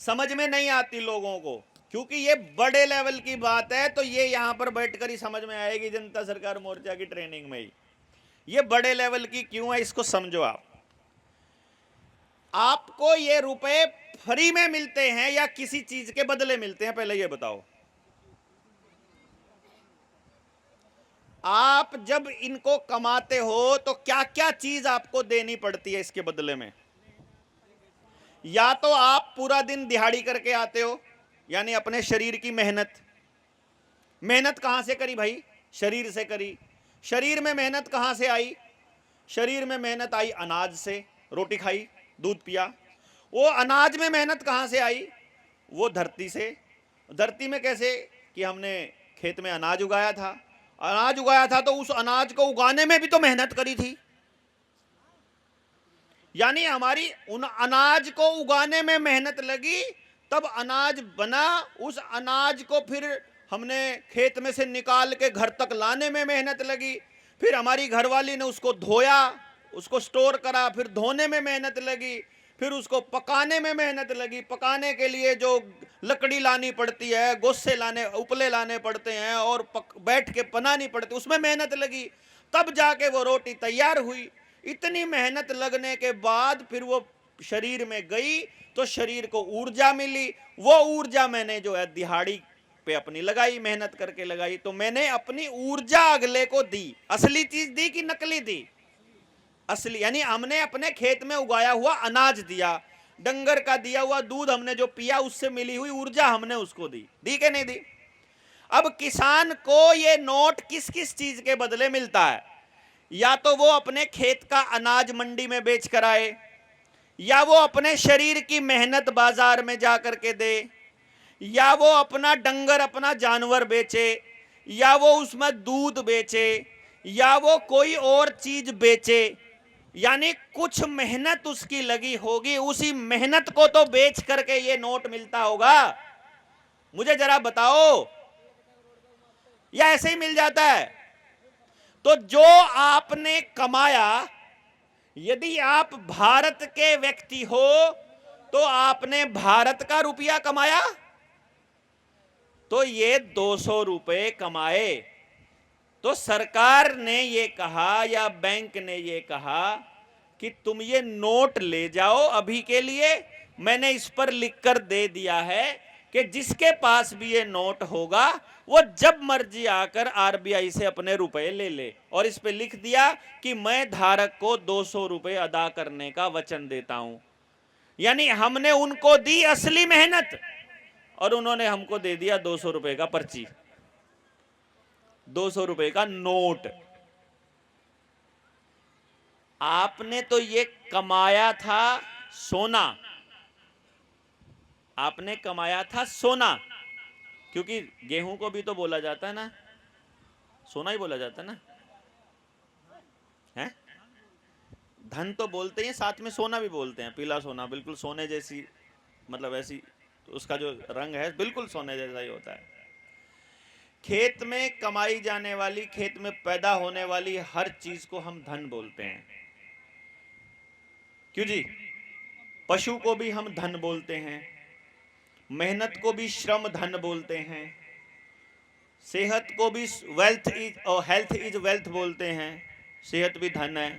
समझ में नहीं आती लोगों को, क्योंकि ये बड़े लेवल की बात है। तो ये यहां पर बैठकर ही समझ में आएगी जनता सरकार मोर्चा की ट्रेनिंग में ही। ये बड़े लेवल की क्यों है इसको समझो आप। आपको ये रुपए फ्री में मिलते हैं या किसी चीज के बदले मिलते हैं, पहले ये बताओ। आप जब इनको कमाते हो तो क्या क्या चीज आपको देनी पड़ती है इसके बदले में? या तो आप पूरा दिन दिहाड़ी करके आते हो, यानी अपने शरीर की मेहनत। मेहनत कहां से करी भाई? शरीर से करी। शरीर में मेहनत कहां से आई? शरीर में मेहनत आई अनाज से, रोटी खाई, दूध पिया। वो अनाज में मेहनत कहां से आई? वो धरती से। धरती में कैसे? कि हमने खेत में अनाज उगाया था। अनाज उगाया था तो उस अनाज को उगाने में भी तो मेहनत करी थी, यानी हमारी उन अनाज को उगाने में मेहनत लगी, तब अनाज बना। उस अनाज को फिर हमने खेत में से निकाल के घर तक लाने में मेहनत लगी। फिर हमारी घरवाली ने उसको धोया, उसको स्टोर करा, फिर धोने में मेहनत लगी, फिर उसको पकाने में मेहनत लगी। पकाने के लिए जो लकड़ी लानी पड़ती है, गोस्से लाने, उपले लाने पड़ते हैं और बैठ के बनानी पड़ती, उसमें मेहनत लगी, तब जाके वो रोटी तैयार हुई। इतनी मेहनत लगने के बाद फिर वो शरीर में गई तो शरीर को ऊर्जा मिली। वो ऊर्जा मैंने जो है दिहाड़ी पे अपनी लगाई, मेहनत करके लगाई। तो मैंने अपनी ऊर्जा अगले को दी। असली चीज दी कि नकली दी? असली, यानी हमने अपने खेत में उगाया हुआ अनाज दिया, डंगर का दिया हुआ दूध हमने जो पिया, उससे मिली हुई ऊर्जा हमने उसको दी। दी कि नहीं दी? अब किसान को ये नोट किस किस चीज के बदले मिलता है? या तो वो अपने खेत का अनाज मंडी में बेच कर आए, या वो अपने शरीर की मेहनत बाजार में जाकर के दे, या वो अपना डंगर, अपना जानवर बेचे, या वो उसमें दूध बेचे, या वो कोई और चीज बेचे। यानी कुछ मेहनत उसकी लगी होगी, उसी मेहनत को तो बेच करके ये नोट मिलता होगा। मुझे जरा बताओ, या ऐसे ही मिल जाता है? तो जो आपने कमाया, यदि आप भारत के व्यक्ति हो तो आपने भारत का रुपया कमाया, तो ये 200 रुपए कमाए। तो सरकार ने ये कहा या बैंक ने ये कहा कि तुम ये नोट ले जाओ अभी के लिए। मैंने इस पर लिखकर दे दिया है कि जिसके पास भी ये नोट होगा वो जब मर्जी आकर आरबीआई से अपने रुपए ले ले। और इस पे लिख दिया कि मैं धारक को 200 रुपए अदा करने का वचन देता हूं। यानी हमने उनको दी असली मेहनत और उन्होंने हमको दे दिया 200 रुपए का पर्ची, 200 रुपए का नोट। आपने तो ये कमाया था सोना, आपने कमाया था सोना, क्योंकि गेहूं को भी तो बोला जाता है ना, सोना ही बोला जाता है ना, है? धन तो बोलते हैं, साथ में सोना भी बोलते हैं, पीला सोना, बिल्कुल सोने जैसी, मतलब ऐसी उसका जो रंग है बिल्कुल सोने जैसा ही होता है। खेत में कमाई जाने वाली, खेत में पैदा होने वाली हर चीज को हम धन बोलते हैं। क्यों जी? पशु को भी हम धन बोलते हैं, मेहनत को भी श्रम धन बोलते हैं, सेहत को भी वेल्थ इज और हेल्थ इज वेल्थ बोलते हैं, सेहत भी धन है,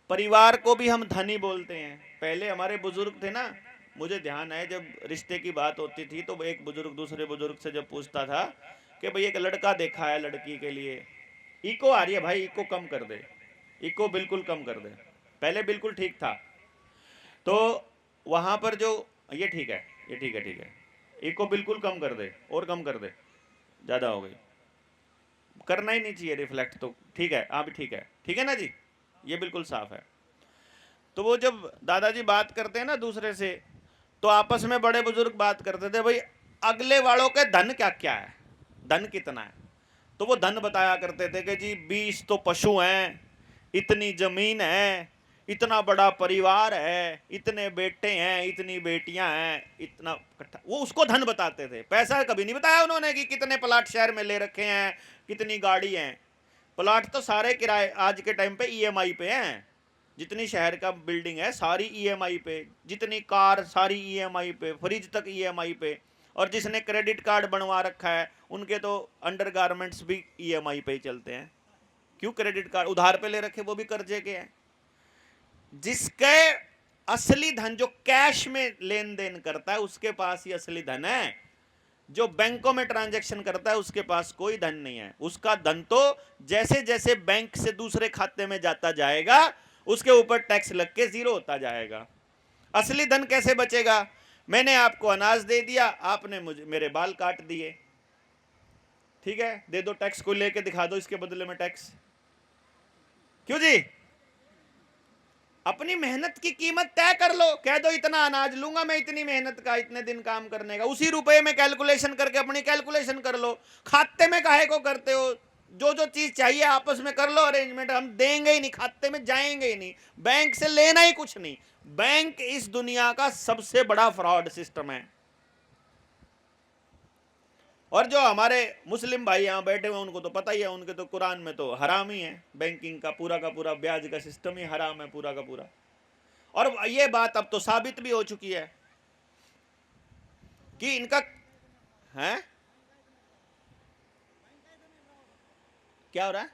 परिवार को भी हम धनी बोलते हैं। पहले हमारे बुजुर्ग थे ना, मुझे ध्यान है जब रिश्ते की बात होती थी तो एक बुजुर्ग दूसरे बुजुर्ग से जब पूछता था कि भाई एक लड़का देखा है लड़की के लिए, इको आ रही है भाई, इको कम कर दे, इको बिल्कुल कम कर दे। पहले बिल्कुल ठीक था, तो वहां पर जो ये ठीक है, ये ठीक है, ठीक है, इको बिल्कुल कम कर दे, और कम कर दे, ज्यादा हो गई, करना ही नहीं चाहिए रिफ्लेक्ट, तो ठीक है, हाँ भी ठीक है, ठीक है ना जी, ये बिल्कुल साफ है। तो वो जब दादाजी बात करते हैं ना दूसरे से, तो आपस में बड़े बुजुर्ग बात करते थे, भाई अगले वालों के धन क्या क्या है, धन कितना है, तो वो धन बताया करते थे कि जी 20 तो पशु हैं, इतनी जमीन है, इतना बड़ा परिवार है, इतने बेटे हैं, इतनी बेटियां हैं, इतना इकट्ठा, वो उसको धन बताते थे। पैसा कभी नहीं बताया उन्होंने कि कितने प्लाट शहर में ले रखे हैं, कितनी गाड़ी हैं। प्लाट तो सारे किराए आज के टाइम पे ईएमआई पे हैं, जितनी शहर का बिल्डिंग है सारी ईएमआई पे, जितनी कार सारी ईएमआई पे, फ्रिज तक ईएमआई पे, और जिसने क्रेडिट कार्ड बनवा रखा है उनके तो अंडरगारमेंट्स भी ईएमआई पे ही चलते हैं। क्यों? क्रेडिट कार्ड उधार पे ले रखे, वो भी कर्जे के हैं। जिसके असली धन जो कैश में लेन देन करता है उसके पास ही असली धन है। जो बैंकों में ट्रांजैक्शन करता है उसके पास कोई धन नहीं है। उसका धन तो जैसे जैसे बैंक से दूसरे खाते में जाता जाएगा उसके ऊपर टैक्स लग के जीरो होता जाएगा। असली धन कैसे बचेगा? मैंने आपको अनाज दे दिया, आपने मुझे मेरे बाल काट दिए, ठीक है, दे दो टैक्स, को लेके दिखा दो इसके बदले में टैक्स। क्यों जी? अपनी मेहनत की कीमत तय कर लो, कह दो इतना अनाज लूंगा मैं, इतनी मेहनत का, इतने दिन काम करने का, उसी रुपए में कैलकुलेशन करके अपनी कैलकुलेशन कर लो। खाते में काहे को करते हो? जो जो चीज चाहिए आपस में कर लो अरेंजमेंट, हम देंगे ही नहीं, खाते में जाएंगे ही नहीं, बैंक से लेना ही कुछ नहीं। बैंक इस दुनिया का सबसे बड़ा फ्रॉड सिस्टम है। और जो हमारे मुस्लिम भाई यहां बैठे हुए उनको तो पता ही है, उनके तो कुरान में तो हराम ही है, बैंकिंग का पूरा ब्याज का सिस्टम ही हराम है पूरा का पूरा। और ये बात अब तो साबित भी हो चुकी है कि इनका है क्या हो रहा है,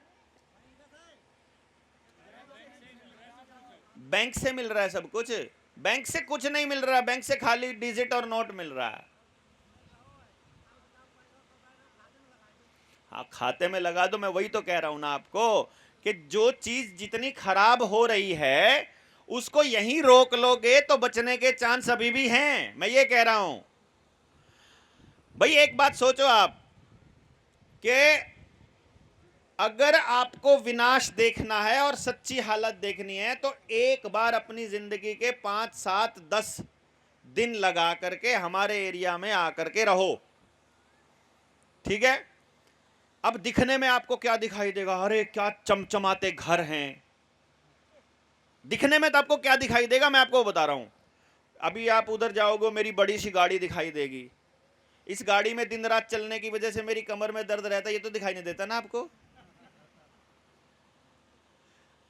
बैंक से मिल रहा है सब कुछ। बैंक से कुछ नहीं मिल रहा, बैंक से खाली डिजिट और नोट मिल रहा है। हाँ, खाते में लगा दो, मैं वही तो कह रहा हूं ना आपको कि जो चीज जितनी खराब हो रही है उसको यहीं रोक लोगे तो बचने के चांस अभी भी हैं। मैं ये कह रहा हूं भाई, एक बात सोचो आप कि अगर आपको विनाश देखना है और सच्ची हालत देखनी है तो एक बार अपनी जिंदगी के 5, 7, 10 दिन लगा करके हमारे एरिया में आकर के रहो, ठीक है? अब दिखने में आपको क्या दिखाई देगा? अरे क्या चमचमाते घर हैं। दिखने में तो आपको क्या दिखाई देगा मैं आपको बता रहा हूं। अभी आप उधर जाओगे, मेरी बड़ी सी गाड़ी दिखाई देगी। इस गाड़ी में दिन रात चलने की वजह से मेरी कमर में दर्द रहता है, ये तो दिखाई नहीं देता ना आपको।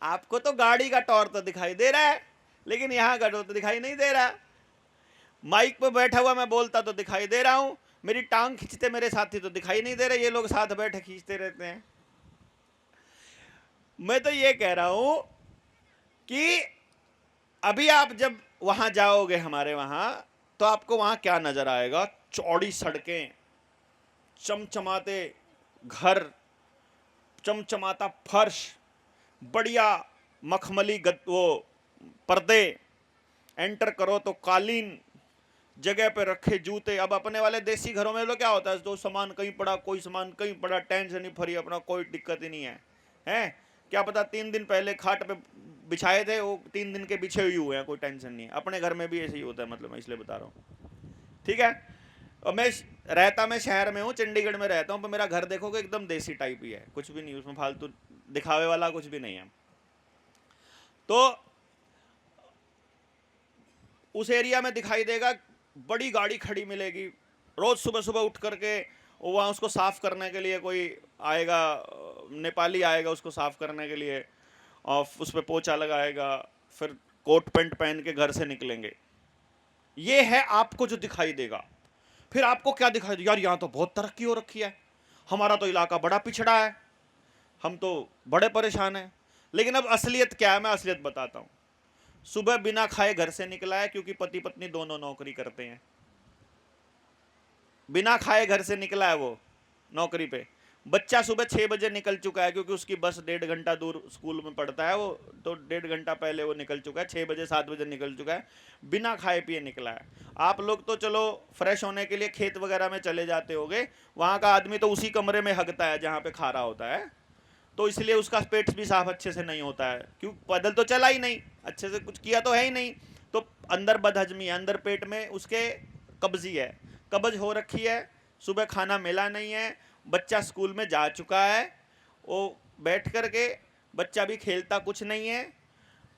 आपको तो गाड़ी का टॉर तो दिखाई दे रहा है, लेकिन यहां का तो दिखाई नहीं दे रहा। माइक पे बैठा हुआ मैं बोलता तो दिखाई दे रहा हूं, मेरी टांग खींचते मेरे साथी तो दिखाई नहीं दे रहे, ये लोग साथ बैठे खींचते रहते हैं। मैं तो ये कह रहा हूं कि अभी आप जब वहां जाओगे हमारे वहां, तो आपको वहां क्या नजर आएगा? चौड़ी सड़कें, चमचमाते घर, चमचमाता फर्श, बढ़िया मखमली वो पर्दे, एंटर करो तो कालीन, जगह पे रखे जूते। अब अपने वाले देसी घरों में तो क्या होता है, जो सामान कहीं पड़ा, कोई सामान कहीं पड़ा, टेंशन ही फ्री, अपना कोई दिक्कत ही नहीं है, हैं? क्या पता 3 दिन पहले खाट पे बिछाए थे, वो 3 दिन के बिछे हुए हैं, कोई टेंशन नहीं है। अपने घर में भी ऐसे ही होता है, मतलब मैं इसलिए बता रहा हूँ, ठीक है? और मैं शहर में हूँ, चंडीगढ़ में रहता हूँ, पर मेरा घर देखोगे एकदम देसी टाइप ही है, कुछ भी नहीं उसमें फालतू दिखावे वाला कुछ भी नहीं है। तो उस एरिया में दिखाई देगा, बड़ी गाड़ी खड़ी मिलेगी, रोज सुबह सुबह उठ करके वहाँ उसको साफ करने के लिए कोई आएगा, नेपाली आएगा उसको साफ करने के लिए, और उस पर पोछा लगाएगा, फिर कोट पैंट पहन के घर से निकलेंगे। ये है आपको जो दिखाई देगा। फिर आपको क्या दिखाई देगा? यार यहाँ तो बहुत तरक्की हो रखी है, हमारा तो इलाका बड़ा पिछड़ा है, हम तो बड़े परेशान हैं। लेकिन अब असलियत क्या है, मैं असलियत बताता हूं। सुबह बिना खाए घर से निकला है, क्योंकि पति पत्नी दोनों नौकरी करते हैं। बिना खाए घर से निकला है वो नौकरी पे। बच्चा सुबह 6 बजे निकल चुका है, क्योंकि उसकी बस 1.5 घंटा दूर स्कूल में पड़ता है वो, तो 1.5 घंटा पहले वो निकल चुका है, 6 बजे 7 बजे निकल चुका है, बिना खाए पिए निकला है। आप लोग तो चलो फ्रेश होने के लिए खेत वगैरह में चले जाते होगे, वहां का आदमी तो उसी कमरे में हगता है जहां पे खा रहा होता है, तो इसलिए उसका पेट भी साफ अच्छे से नहीं होता है, क्यों, पैदल तो चला ही नहीं, अच्छे से कुछ किया तो है ही नहीं, तो अंदर बदहजमी है, अंदर पेट में उसके कब्जी है, कब्ज हो रखी है, सुबह खाना मिला नहीं है, बच्चा स्कूल में जा चुका है, वो बैठ करके बच्चा भी खेलता कुछ नहीं है।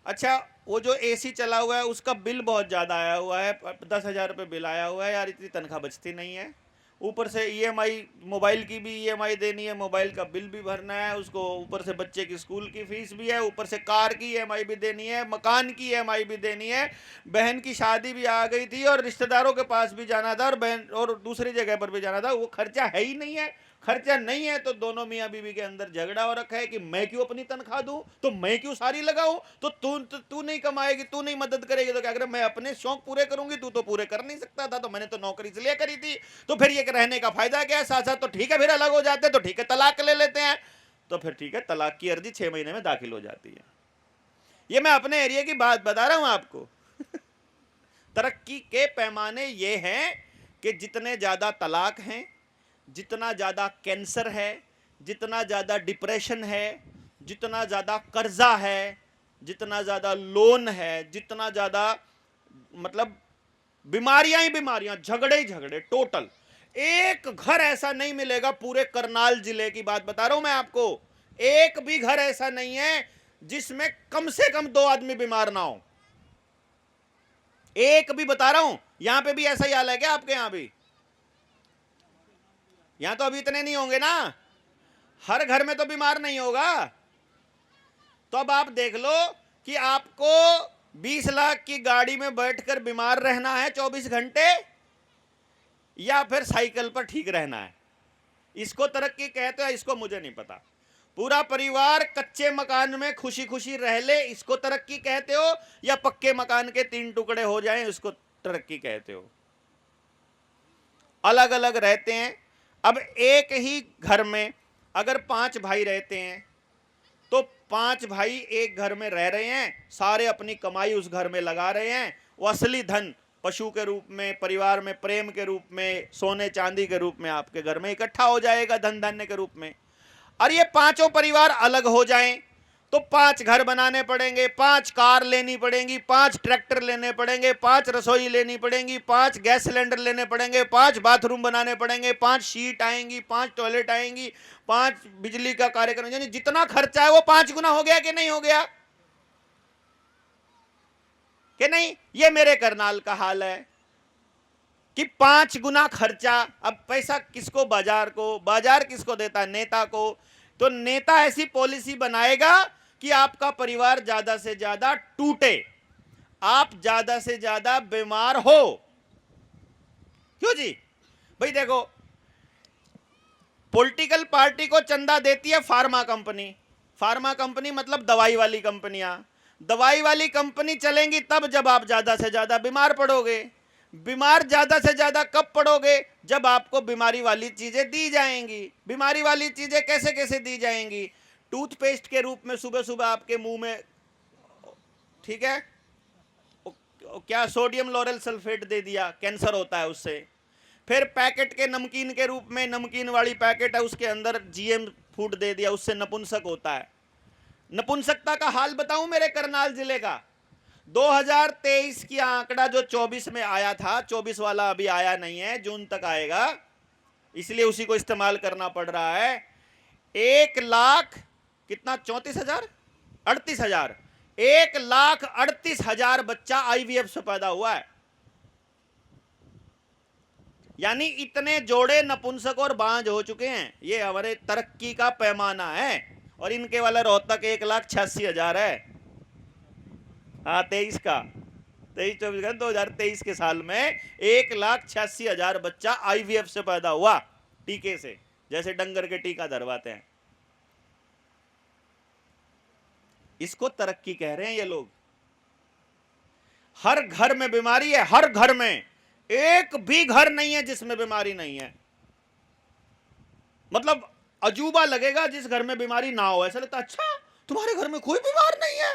अच्छा, वो जो एसी चला हुआ है उसका बिल बहुत ज़्यादा आया हुआ है, 10,000 रुपये बिल आया हुआ है, यार इतनी तनख्वाह बचती नहीं है, ऊपर से ईएमआई, मोबाइल की भी ईएमआई देनी है, मोबाइल का बिल भी भरना है उसको, ऊपर से बच्चे की स्कूल की फीस भी है, ऊपर से कार की ईएमआई भी देनी है, मकान की ईएमआई भी देनी है, बहन की शादी भी आ गई थी और रिश्तेदारों के पास भी जाना था, और बहन और दूसरी जगह पर भी जाना था, वो खर्चा है ही नहीं है। खर्चा नहीं है तो दोनों मियाँ बीवी के अंदर झगड़ा हो रखा है कि मैं क्यों अपनी तनख्वाह दूं, तो मैं क्यों सारी लगाऊं, तो तू नहीं कमाएगी, तू नहीं मदद करेगी, तो क्या करें, मैं अपने शौक पूरे करूंगी, तू तो पूरे कर नहीं सकता था, तो मैंने तो नौकरी इसलिए करी थी, तो फिर ये रहने का फायदा क्या है, साथ साथ तो ठीक है, फिर अलग हो जाते, तो ठीक है तलाक ले लेते हैं, तो फिर ठीक है तलाक की अर्जी 6 महीने में दाखिल हो जाती है। ये मैं अपने एरिया की बात बता रहा हूं आपको। तरक्की के पैमाने ये हैं कि जितने ज्यादा तलाक हैं, जितना ज़्यादा कैंसर है, जितना ज़्यादा डिप्रेशन है, जितना ज़्यादा कर्जा है, जितना ज़्यादा लोन है, जितना ज़्यादा मतलब बीमारियां ही बीमारियां, झगड़े ही झगड़े, टोटल एक घर ऐसा नहीं मिलेगा, पूरे करनाल जिले की बात बता रहा हूं मैं आपको, एक भी घर ऐसा नहीं है जिसमें कम से कम 2 आदमी बीमार ना हो, एक भी बता रहा हूं। यहां पे भी ऐसा ही हाल है क्या आपके यहां भी? यहां तो अभी इतने नहीं होंगे ना, हर घर में तो बीमार नहीं होगा। तो अब आप देख लो कि आपको 20 लाख की गाड़ी में बैठकर बीमार रहना है 24 घंटे, या फिर साइकिल पर ठीक रहना है। इसको तरक्की कहते हैं, इसको मुझे नहीं पता। पूरा परिवार कच्चे मकान में खुशी खुशी रह ले, इसको तरक्की कहते हो, या पक्के मकान के 3 टुकड़े हो जाएं, इसको तरक्की कहते हो। अलग अलग रहते हैं। अब एक ही घर में अगर 5 भाई रहते हैं, तो 5 भाई एक घर में रह रहे हैं, सारे अपनी कमाई उस घर में लगा रहे हैं, वो असली धन पशु के रूप में, परिवार में प्रेम के रूप में, सोने चांदी के रूप में आपके घर में इकट्ठा हो जाएगा, धन धान्य के रूप में। और ये पांचों परिवार अलग हो जाएं तो 5 घर बनाने पड़ेंगे, 5 कार लेनी पड़ेंगी, 5 ट्रैक्टर लेने पड़ेंगे, 5 रसोई लेनी पड़ेंगी, 5 गैस सिलेंडर लेने पड़ेंगे, 5 बाथरूम बनाने पड़ेंगे, 5 शीट आएंगी, 5 टॉयलेट आएंगी, 5 बिजली का कार्यक्रम, यानी जितना खर्चा है वो 5 गुना हो गया कि नहीं हो गया, कि नहीं? ये मेरे करनाल का हाल है कि 5 गुना खर्चा। अब पैसा किसको? बाजार किसको देता? नेता को। तो नेता ऐसी पॉलिसी बनाएगा कि आपका परिवार ज्यादा से ज्यादा टूटे, आप ज्यादा से ज्यादा बीमार हो। क्यों जी? भाई देखो, पॉलिटिकल पार्टी को चंदा देती है फार्मा कंपनी। फार्मा कंपनी मतलब दवाई वाली कंपनियां। दवाई वाली कंपनी चलेंगी तब जब आप ज्यादा से ज्यादा बीमार पड़ोगे। बीमार ज्यादा से ज्यादा कब पड़ोगे? जब आपको बीमारी वाली चीजें दी जाएंगी। बीमारी वाली चीजें कैसे कैसे दी जाएंगी? टूथपेस्ट के रूप में सुबह सुबह आपके मुंह में, ठीक है, क्या सोडियम लॉरेल सल्फेट दे दिया, कैंसर होता है उससे। फिर पैकेट के नमकीन के रूप में, नमकीन वाली पैकेट है, उसके अंदर जीएम फूड दे दिया, उससे नपुंसक होता है। नपुंसकता का हाल बताऊं मेरे करनाल जिले का, 2023 की आंकड़ा जो 24 में आया था, 24 वाला अभी आया नहीं है, जून तक आएगा, इसलिए उसी को इस्तेमाल करना पड़ रहा है। 1 लाख कितना, 34,000, 38,000, 1,38,000 बच्चा आईवीएफ से पैदा हुआ है। यानी इतने जोड़े नपुंसक और बांझ हो चुके हैं। ये हमारे तरक्की का पैमाना है। और इनके वाला रोहतक 1,86,000 है। हाँ, 23 का, 23-24 का 2023 के साल में 1,86,000 बच्चा आईवीएफ से पैदा हुआ, टीके से, जैसे डंगर के टीका धरवाते हैं। इसको तरक्की कह रहे हैं ये लोग। हर घर में बीमारी है, हर घर में, एक भी घर नहीं है जिसमें बीमारी नहीं है। मतलब अजूबा लगेगा जिस घर में बीमारी ना हो। ऐसा लगता अच्छा तुम्हारे घर में कोई बीमार नहीं है,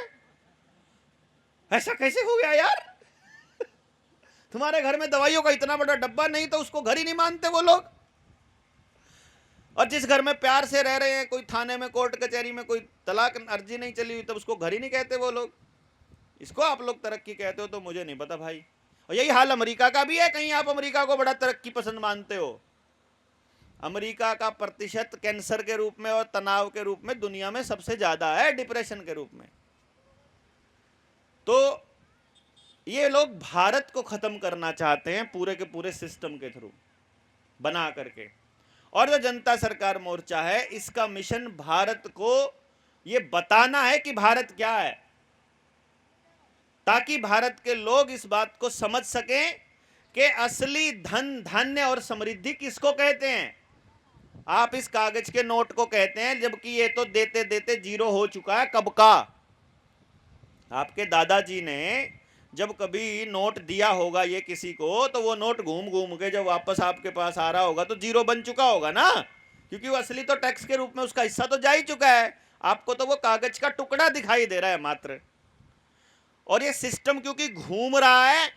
ऐसा कैसे हो गया यार? तुम्हारे घर में दवाइयों का इतना बड़ा डब्बा नहीं तो उसको घर ही नहीं मानते वो लोग। और जिस घर में प्यार से रह रहे हैं, कोई थाने में कोर्ट कचहरी में कोई तलाक अर्जी नहीं चली हुई, तब उसको घर ही नहीं कहते वो लोग। इसको आप लोग तरक्की कहते हो तो मुझे नहीं पता भाई। और यही हाल अमेरिका का भी है। कहीं आप अमेरिका को बड़ा तरक्की पसंद मानते हो? अमेरिका का प्रतिशत कैंसर के रूप में और तनाव के रूप में दुनिया में सबसे ज्यादा है, डिप्रेशन के रूप में। तो ये लोग भारत को खत्म करना चाहते हैं पूरे के पूरे सिस्टम के थ्रू बना करके। और जो जनता सरकार मोर्चा है, इसका मिशन भारत को ये बताना है कि भारत क्या है, ताकि भारत के लोग इस बात को समझ सकें कि असली धन, धान्य और समृद्धि किसको कहते हैं। आप इस कागज के नोट को कहते हैं, जबकि ये तो देते देते जीरो हो चुका है कब का। आपके दादाजी ने जब कभी नोट दिया होगा ये किसी को, तो वो नोट घूम घूम के जब वापस आपके पास आ रहा होगा तो जीरो बन चुका होगा ना, क्योंकि वो असली तो टैक्स के रूप में उसका हिस्सा तो जा ही चुका है। आपको तो वो कागज का टुकड़ा दिखाई दे रहा है मात्र। और ये सिस्टम क्योंकि घूम रहा है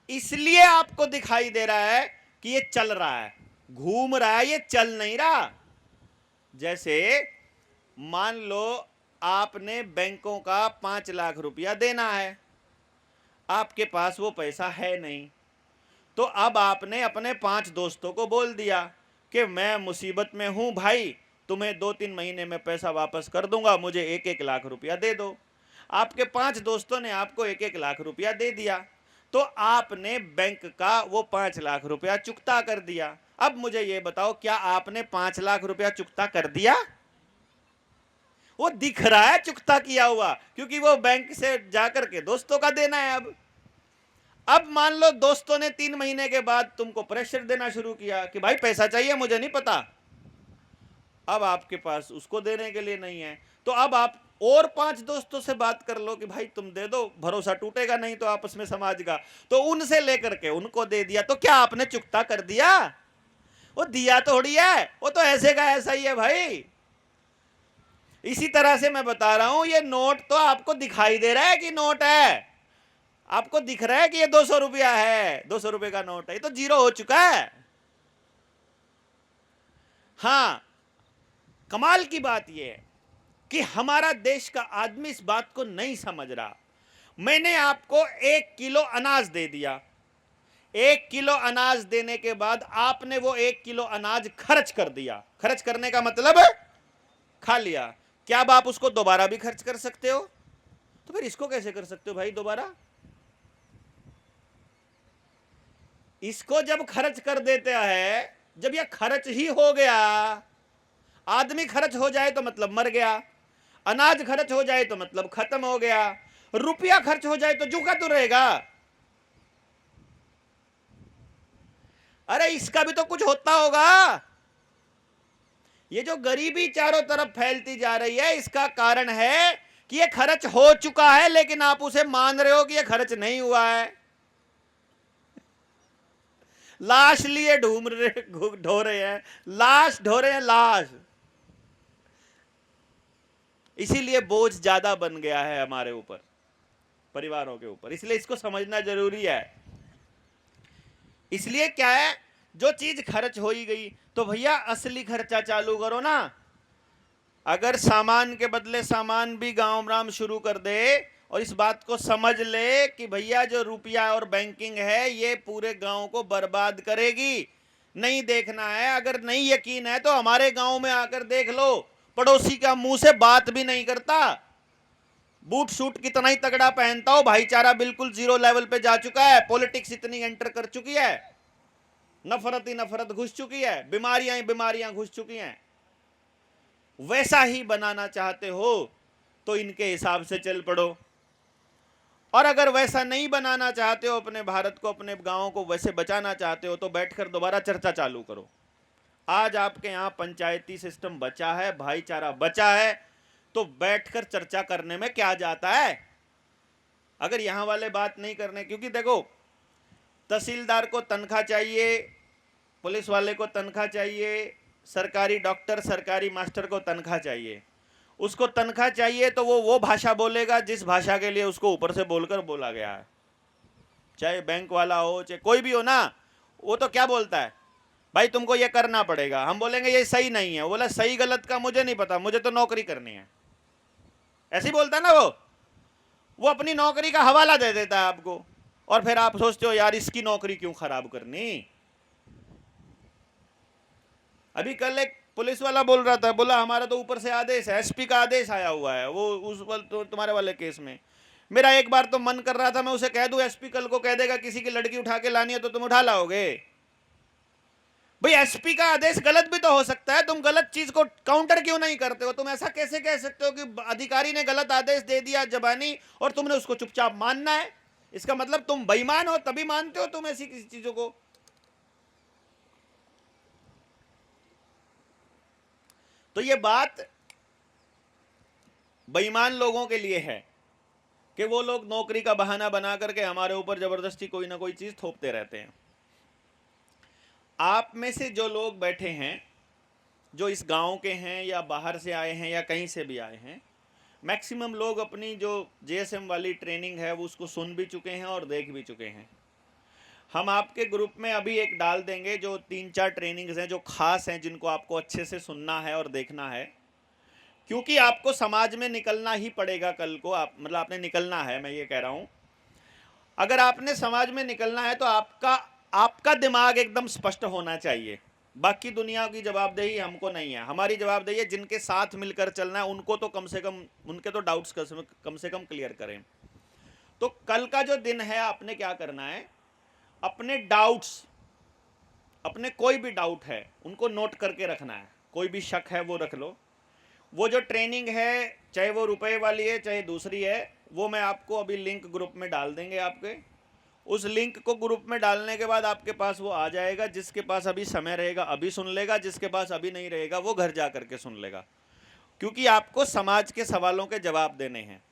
इसलिए आपको दिखाई दे रहा है कि ये चल रहा है, घूम रहा है, ये चल नहीं रहा। जैसे मान लो आपने बैंकों का 5 लाख रुपया देना है, आपके पास वो पैसा है नहीं, तो अब आपने अपने 5 दोस्तों को बोल दिया कि मैं मुसीबत में हूं भाई, तुम्हें 2-3 महीने में पैसा वापस कर दूंगा, मुझे 1-1 लाख रुपया दे दो। आपके 5 दोस्तों ने आपको 1-1 लाख रुपया दे दिया, तो आपने बैंक का वो 5 लाख रुपया चुकता कर दिया। अब मुझे ये बताओ, क्या आपने 5 लाख रुपया चुकता कर दिया? वो दिख रहा है चुकता किया हुआ, क्योंकि वो बैंक से जाकर के दोस्तों का देना है। अब मान लो दोस्तों ने 3 महीने के बाद तुमको प्रेशर देना शुरू किया कि भाई पैसा चाहिए, मुझे नहीं पता। अब आपके पास उसको देने के लिए नहीं है, तो अब आप और 5 दोस्तों से बात कर लो कि भाई तुम दे दो, भरोसा टूटेगा नहीं तो आपस में समाज का। तो उनसे लेकर के उनको दे दिया, तो क्या आपने चुकता कर दिया? वो दिया थोड़ी है, वो तो ऐसे का ऐसा ही है भाई। इसी तरह से मैं बता रहा हूं, ये नोट तो आपको दिखाई दे रहा है कि नोट है, आपको दिख रहा है कि ये 200 रुपया है, 200 रुपए का नोट है, ये तो जीरो हो चुका है। हां, कमाल की बात यह है कि हमारा देश का आदमी इस बात को नहीं समझ रहा। मैंने आपको 1 किलो अनाज दे दिया, 1 किलो अनाज देने के बाद आपने वो 1 किलो अनाज खर्च कर दिया। खर्च करने का मतलब खा लिया। क्या अब आप उसको दोबारा भी खर्च कर सकते हो? तो फिर इसको कैसे कर सकते हो भाई दोबारा? इसको जब खर्च कर देते हैं, जब यह खर्च ही हो गया, आदमी खर्च हो जाए तो मतलब मर गया, अनाज खर्च हो जाए तो मतलब खत्म हो गया, रुपया खर्च हो जाए तो झुका तो रहेगा। अरे इसका भी तो कुछ होता होगा। ये जो गरीबी चारों तरफ फैलती जा रही है, इसका कारण है कि ये खर्च हो चुका है, लेकिन आप उसे मान रहे हो कि ये खर्च नहीं हुआ है। लाश लिए ढो रहे हैं, लाश ढो रहे हैं, लाश। इसीलिए बोझ ज्यादा बन गया है हमारे ऊपर, परिवारों के ऊपर। इसलिए इसको समझना जरूरी है। इसलिए क्या है, जो चीज खर्च हो ही गई तो भैया असली खर्चा चालू करो ना। अगर सामान के बदले सामान भी गांव राम शुरू कर दे और इस बात को समझ ले कि भैया जो रुपया और बैंकिंग है ये पूरे गांव को बर्बाद करेगी, नहीं देखना है। अगर नहीं यकीन है तो हमारे गांव में आकर देख लो, पड़ोसी का मुंह से बात भी नहीं करता, बूट सूट कितना ही तगड़ा पहनता हो, भाईचारा बिल्कुल जीरो लेवल पे जा चुका है, पॉलिटिक्स इतनी एंटर कर चुकी है, नफरत ही नफरत घुस चुकी है, बीमारियां ही बीमारियां घुस चुकी हैं। वैसा ही बनाना चाहते हो तो इनके हिसाब से चल पड़ो, और अगर वैसा नहीं बनाना चाहते हो, अपने भारत को, अपने गांवों को वैसे बचाना चाहते हो, तो बैठकर दोबारा चर्चा चालू करो। आज आपके यहां पंचायती सिस्टम बचा है, भाईचारा बचा है, तो बैठकर चर्चा करने में क्या जाता है? अगर यहां वाले बात नहीं करने, क्योंकि देखो तहसीलदार को तनख्वाह चाहिए, पुलिस वाले को तनख्वाह चाहिए, सरकारी डॉक्टर सरकारी मास्टर को तनख्वाह चाहिए। उसको तनख्वाह चाहिए तो वो भाषा बोलेगा जिस भाषा के लिए उसको ऊपर से बोलकर बोला गया है। चाहे बैंक वाला हो चाहे कोई भी हो ना, वो तो क्या बोलता है, भाई तुमको ये करना पड़ेगा। हम बोलेंगे ये सही नहीं है, वो बोला सही गलत का मुझे नहीं पता, मुझे तो नौकरी करनी है। ऐसे ही बोलता है ना वो अपनी नौकरी का हवाला दे देता है आपको, और फिर आप सोचते हो यार इसकी नौकरी क्यों खराब करनी। अभी कल एक पुलिस वाला बोल रहा था, बोला हमारा तो ऊपर से आदेश है, एसपी का आदेश आया हुआ है। वो उस तो तुम्हारे वाले केस में मेरा एक बार तो मन कर रहा था मैं उसे कह दूं, एसपी कल को कह देगा किसी की लड़की उठा के लानी है तो तुम उठा लाओगे। भाई एसपी का आदेश गलत भी तो हो सकता है, तुम गलत चीज को काउंटर क्यों नहीं करते हो? तुम ऐसा कैसे कह सकते हो कि अधिकारी ने गलत आदेश दे दिया जबानी और तुमने उसको चुपचाप मानना है? इसका मतलब तुम बेईमान हो, तभी मानते हो तुम ऐसी किसी चीजों को। तो ये बात बेईमान लोगों के लिए है कि वो लोग नौकरी का बहाना बना करके हमारे ऊपर जबरदस्ती कोई ना कोई चीज थोपते रहते हैं। आप में से जो लोग बैठे हैं, जो इस गांव के हैं या बाहर से आए हैं या कहीं से भी आए हैं, मैक्सिमम लोग अपनी जो जेएसएम वाली ट्रेनिंग है वो उसको सुन भी चुके हैं और देख भी चुके हैं। हम आपके ग्रुप में अभी एक डाल देंगे जो 3-4 ट्रेनिंग्स हैं जो खास हैं, जिनको आपको अच्छे से सुनना है और देखना है, क्योंकि आपको समाज में निकलना ही पड़ेगा कल को। आप मतलब आपने निकलना है, मैं ये कह रहा हूं। अगर आपने समाज में निकलना है तो आपका दिमाग एकदम स्पष्ट होना चाहिए। बाकी दुनिया की जवाबदेही हमको नहीं है, हमारी जवाबदेही है जिनके साथ मिलकर चलना है उनको तो कम से कम उनके तो डाउट्स कम से कम क्लियर करें। तो कल का जो दिन है आपने क्या करना है, अपने डाउट्स, अपने कोई भी डाउट है उनको नोट करके रखना है। कोई भी शक है वो रख लो। वो जो ट्रेनिंग है चाहे वो रुपए वाली है चाहे दूसरी है, वो मैं आपको अभी लिंक ग्रुप में डाल देंगे। आपके उस लिंक को ग्रुप में डालने के बाद आपके पास वो आ जाएगा। जिसके पास अभी समय रहेगा अभी सुन लेगा, जिसके पास अभी नहीं रहेगा वो घर जा करके सुन लेगा। क्योंकि आपको समाज के सवालों के जवाब देने हैं,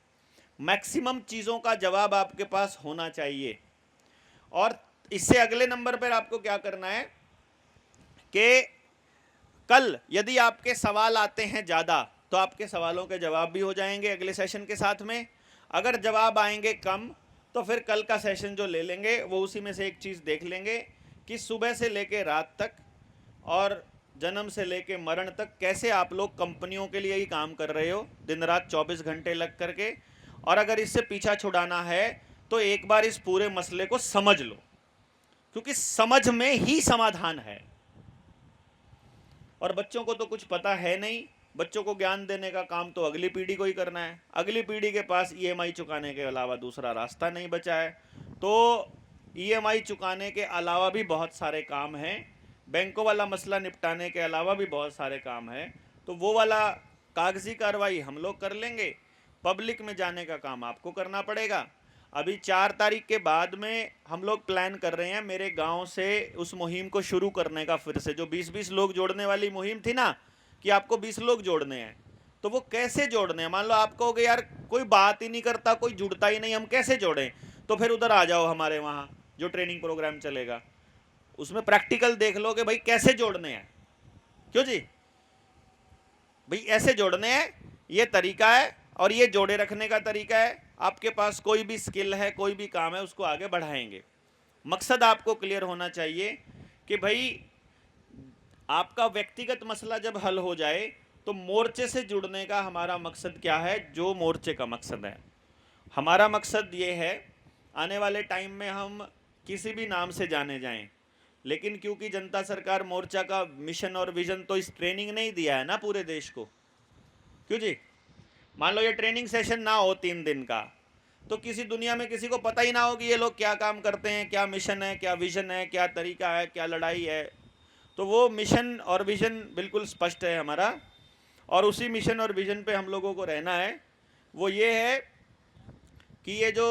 मैक्सिमम चीज़ों का जवाब आपके पास होना चाहिए। और इससे अगले नंबर पर आपको क्या करना है कि कल यदि आपके सवाल आते हैं ज़्यादा तो आपके सवालों के जवाब भी हो जाएंगे अगले सेशन के साथ में। अगर जवाब आएंगे कम तो फिर कल का सेशन जो ले लेंगे वो उसी में से एक चीज़ देख लेंगे कि सुबह से लेके रात तक और जन्म से लेके मरण तक कैसे आप लोग कंपनियों के लिए ही काम कर रहे हो, दिन रात 24 घंटे लग करके। और अगर इससे पीछा छुड़ाना है तो एक बार इस पूरे मसले को समझ लो, क्योंकि समझ में ही समाधान है। और बच्चों को तो कुछ पता है नहीं, बच्चों को ज्ञान देने का काम तो अगली पीढ़ी को ही करना है। अगली पीढ़ी के पास ईएमआई चुकाने के अलावा दूसरा रास्ता नहीं बचा है। तो ईएमआई चुकाने के अलावा भी बहुत सारे काम हैं, बैंकों वाला मसला निपटाने के अलावा भी बहुत सारे काम हैं। तो वो वाला कागजी कार्रवाई हम लोग कर लेंगे, पब्लिक में जाने का काम आपको करना पड़ेगा। अभी 4 तारीख के बाद में हम लोग प्लान कर रहे हैं मेरे गांव से उस मुहिम को शुरू करने का। फिर से जो 20-20 लोग जोड़ने वाली मुहिम थी ना, कि आपको 20 लोग जोड़ने हैं, तो वो कैसे जोड़ने हैं? मान लो आप कहोगे यार कोई बात ही नहीं करता, कोई जुड़ता ही नहीं, हम कैसे जोड़ें? तो फिर उधर आ जाओ, हमारे वहाँ जो ट्रेनिंग प्रोग्राम चलेगा उसमें प्रैक्टिकल देख लो कि भाई कैसे जोड़ने हैं। क्यों जी? भाई ऐसे जोड़ने हैं, ये तरीका है और ये जोड़े रखने का तरीका है। आपके पास कोई भी स्किल है, कोई भी काम है, उसको आगे बढ़ाएंगे। मकसद आपको क्लियर होना चाहिए कि भाई आपका व्यक्तिगत मसला जब हल हो जाए तो मोर्चे से जुड़ने का हमारा मकसद क्या है, जो मोर्चे का मकसद है। हमारा मकसद ये है आने वाले टाइम में हम किसी भी नाम से जाने जाएं, लेकिन क्योंकि जनता सरकार मोर्चा का मिशन और विजन तो इस ट्रेनिंग ने ही दिया है ना पूरे देश को। क्यों जी? मान लो ये ट्रेनिंग सेशन ना हो 3 दिन का, तो किसी दुनिया में किसी को पता ही ना हो कि ये लोग क्या काम करते हैं, क्या मिशन है, क्या विजन है, क्या तरीका है, क्या लड़ाई है। तो वो मिशन और विजन बिल्कुल स्पष्ट है हमारा, और उसी मिशन और विजन पे हम लोगों को रहना है। वो ये है कि ये जो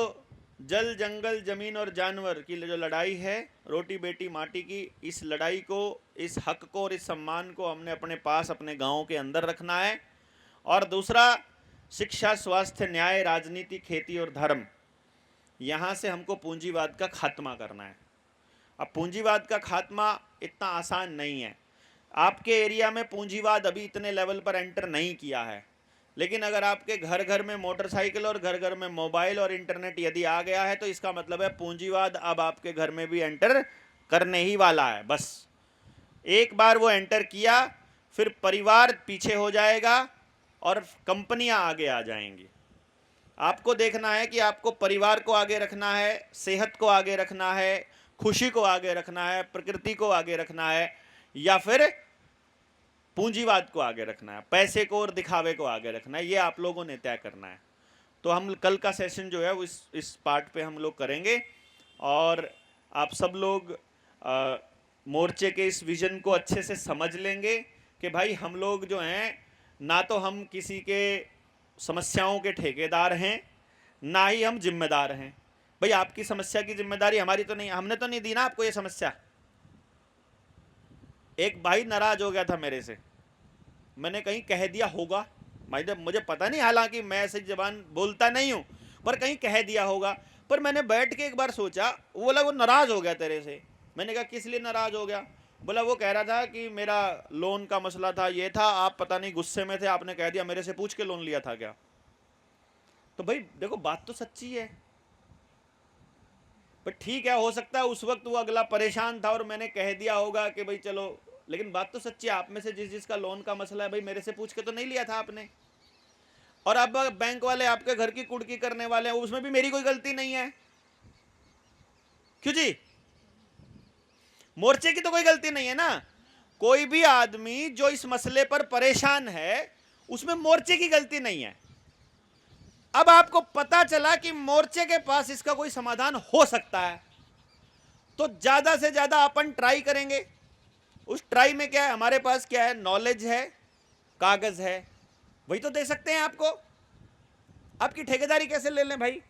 जल जंगल जमीन और जानवर की जो लड़ाई है, रोटी बेटी माटी की, इस लड़ाई को, इस हक को और इस सम्मान को हमने अपने पास अपने गाँव के अंदर रखना है। और दूसरा शिक्षा, स्वास्थ्य, न्याय, राजनीति, खेती और धर्म, यहां से हमको पूंजीवाद का खात्मा करना है। अब पूंजीवाद का खात्मा इतना आसान नहीं है। आपके एरिया में पूंजीवाद अभी इतने लेवल पर एंटर नहीं किया है, लेकिन अगर आपके घर घर में मोटरसाइकिल और घर घर में मोबाइल और इंटरनेट यदि आ गया है तो इसका मतलब है पूंजीवाद अब आपके घर में भी एंटर करने ही वाला है। बस एक बार वो एंटर किया, फिर परिवार पीछे हो जाएगा और कंपनियां आगे आ जाएंगी। आपको देखना है कि आपको परिवार को आगे रखना है, सेहत को आगे रखना है, खुशी को आगे रखना है, प्रकृति को आगे रखना है, या फिर पूंजीवाद को आगे रखना है, पैसे को और दिखावे को आगे रखना है। ये आप लोगों ने तय करना है। तो हम कल का सेशन जो है वो इस पार्ट पे हम लोग करेंगे, और आप सब लोग मोर्चे के इस विजन को अच्छे से समझ लेंगे कि भाई हम लोग जो हैं, ना तो हम किसी के समस्याओं के ठेकेदार हैं, ना ही हम जिम्मेदार हैं। भाई आपकी समस्या की जिम्मेदारी हमारी तो नहीं, हमने तो नहीं दी ना आपको ये समस्या। एक भाई नाराज हो गया था मेरे से, मैंने कहीं कह दिया होगा, मुझे पता नहीं, हालांकि मैं ऐसी जबान बोलता नहीं हूं, पर कहीं कह दिया होगा। पर मैंने बैठ के एक बार सोचा, वो बोला वो नाराज हो गया तेरे से। मैंने कहा किस लिए नाराज हो गया? बोला वो कह रहा था कि मेरा लोन का मसला था, ये था, आप पता नहीं गुस्से में थे, आपने कह दिया, मेरे से पूछ के लोन लिया था क्या? तो भाई देखो बात तो सच्ची है, पर ठीक है, हो सकता है उस वक्त वो अगला परेशान था और मैंने कह दिया होगा कि भाई चलो, लेकिन बात तो सच्ची है। आप में से जिसका लोन का मसला है, भाई मेरे से पूछ के तो नहीं लिया था आपने। और अब बैंक वाले आपके घर की कुड़की करने वाले हैं, उसमें भी मेरी कोई गलती नहीं है। क्यों जी? मोर्चे की तो कोई गलती नहीं है ना। कोई भी आदमी जो इस मसले पर परेशान है, उसमें मोर्चे की गलती नहीं है। अब आपको पता चला कि मोर्चे के पास इसका कोई समाधान हो सकता है, तो ज्यादा से ज्यादा अपन ट्राई करेंगे। उस ट्राई में क्या है, हमारे पास क्या है, नॉलेज है, कागज है, वही तो दे सकते हैं आपको। आपकी ठेकेदारी कैसे ले लें भाई?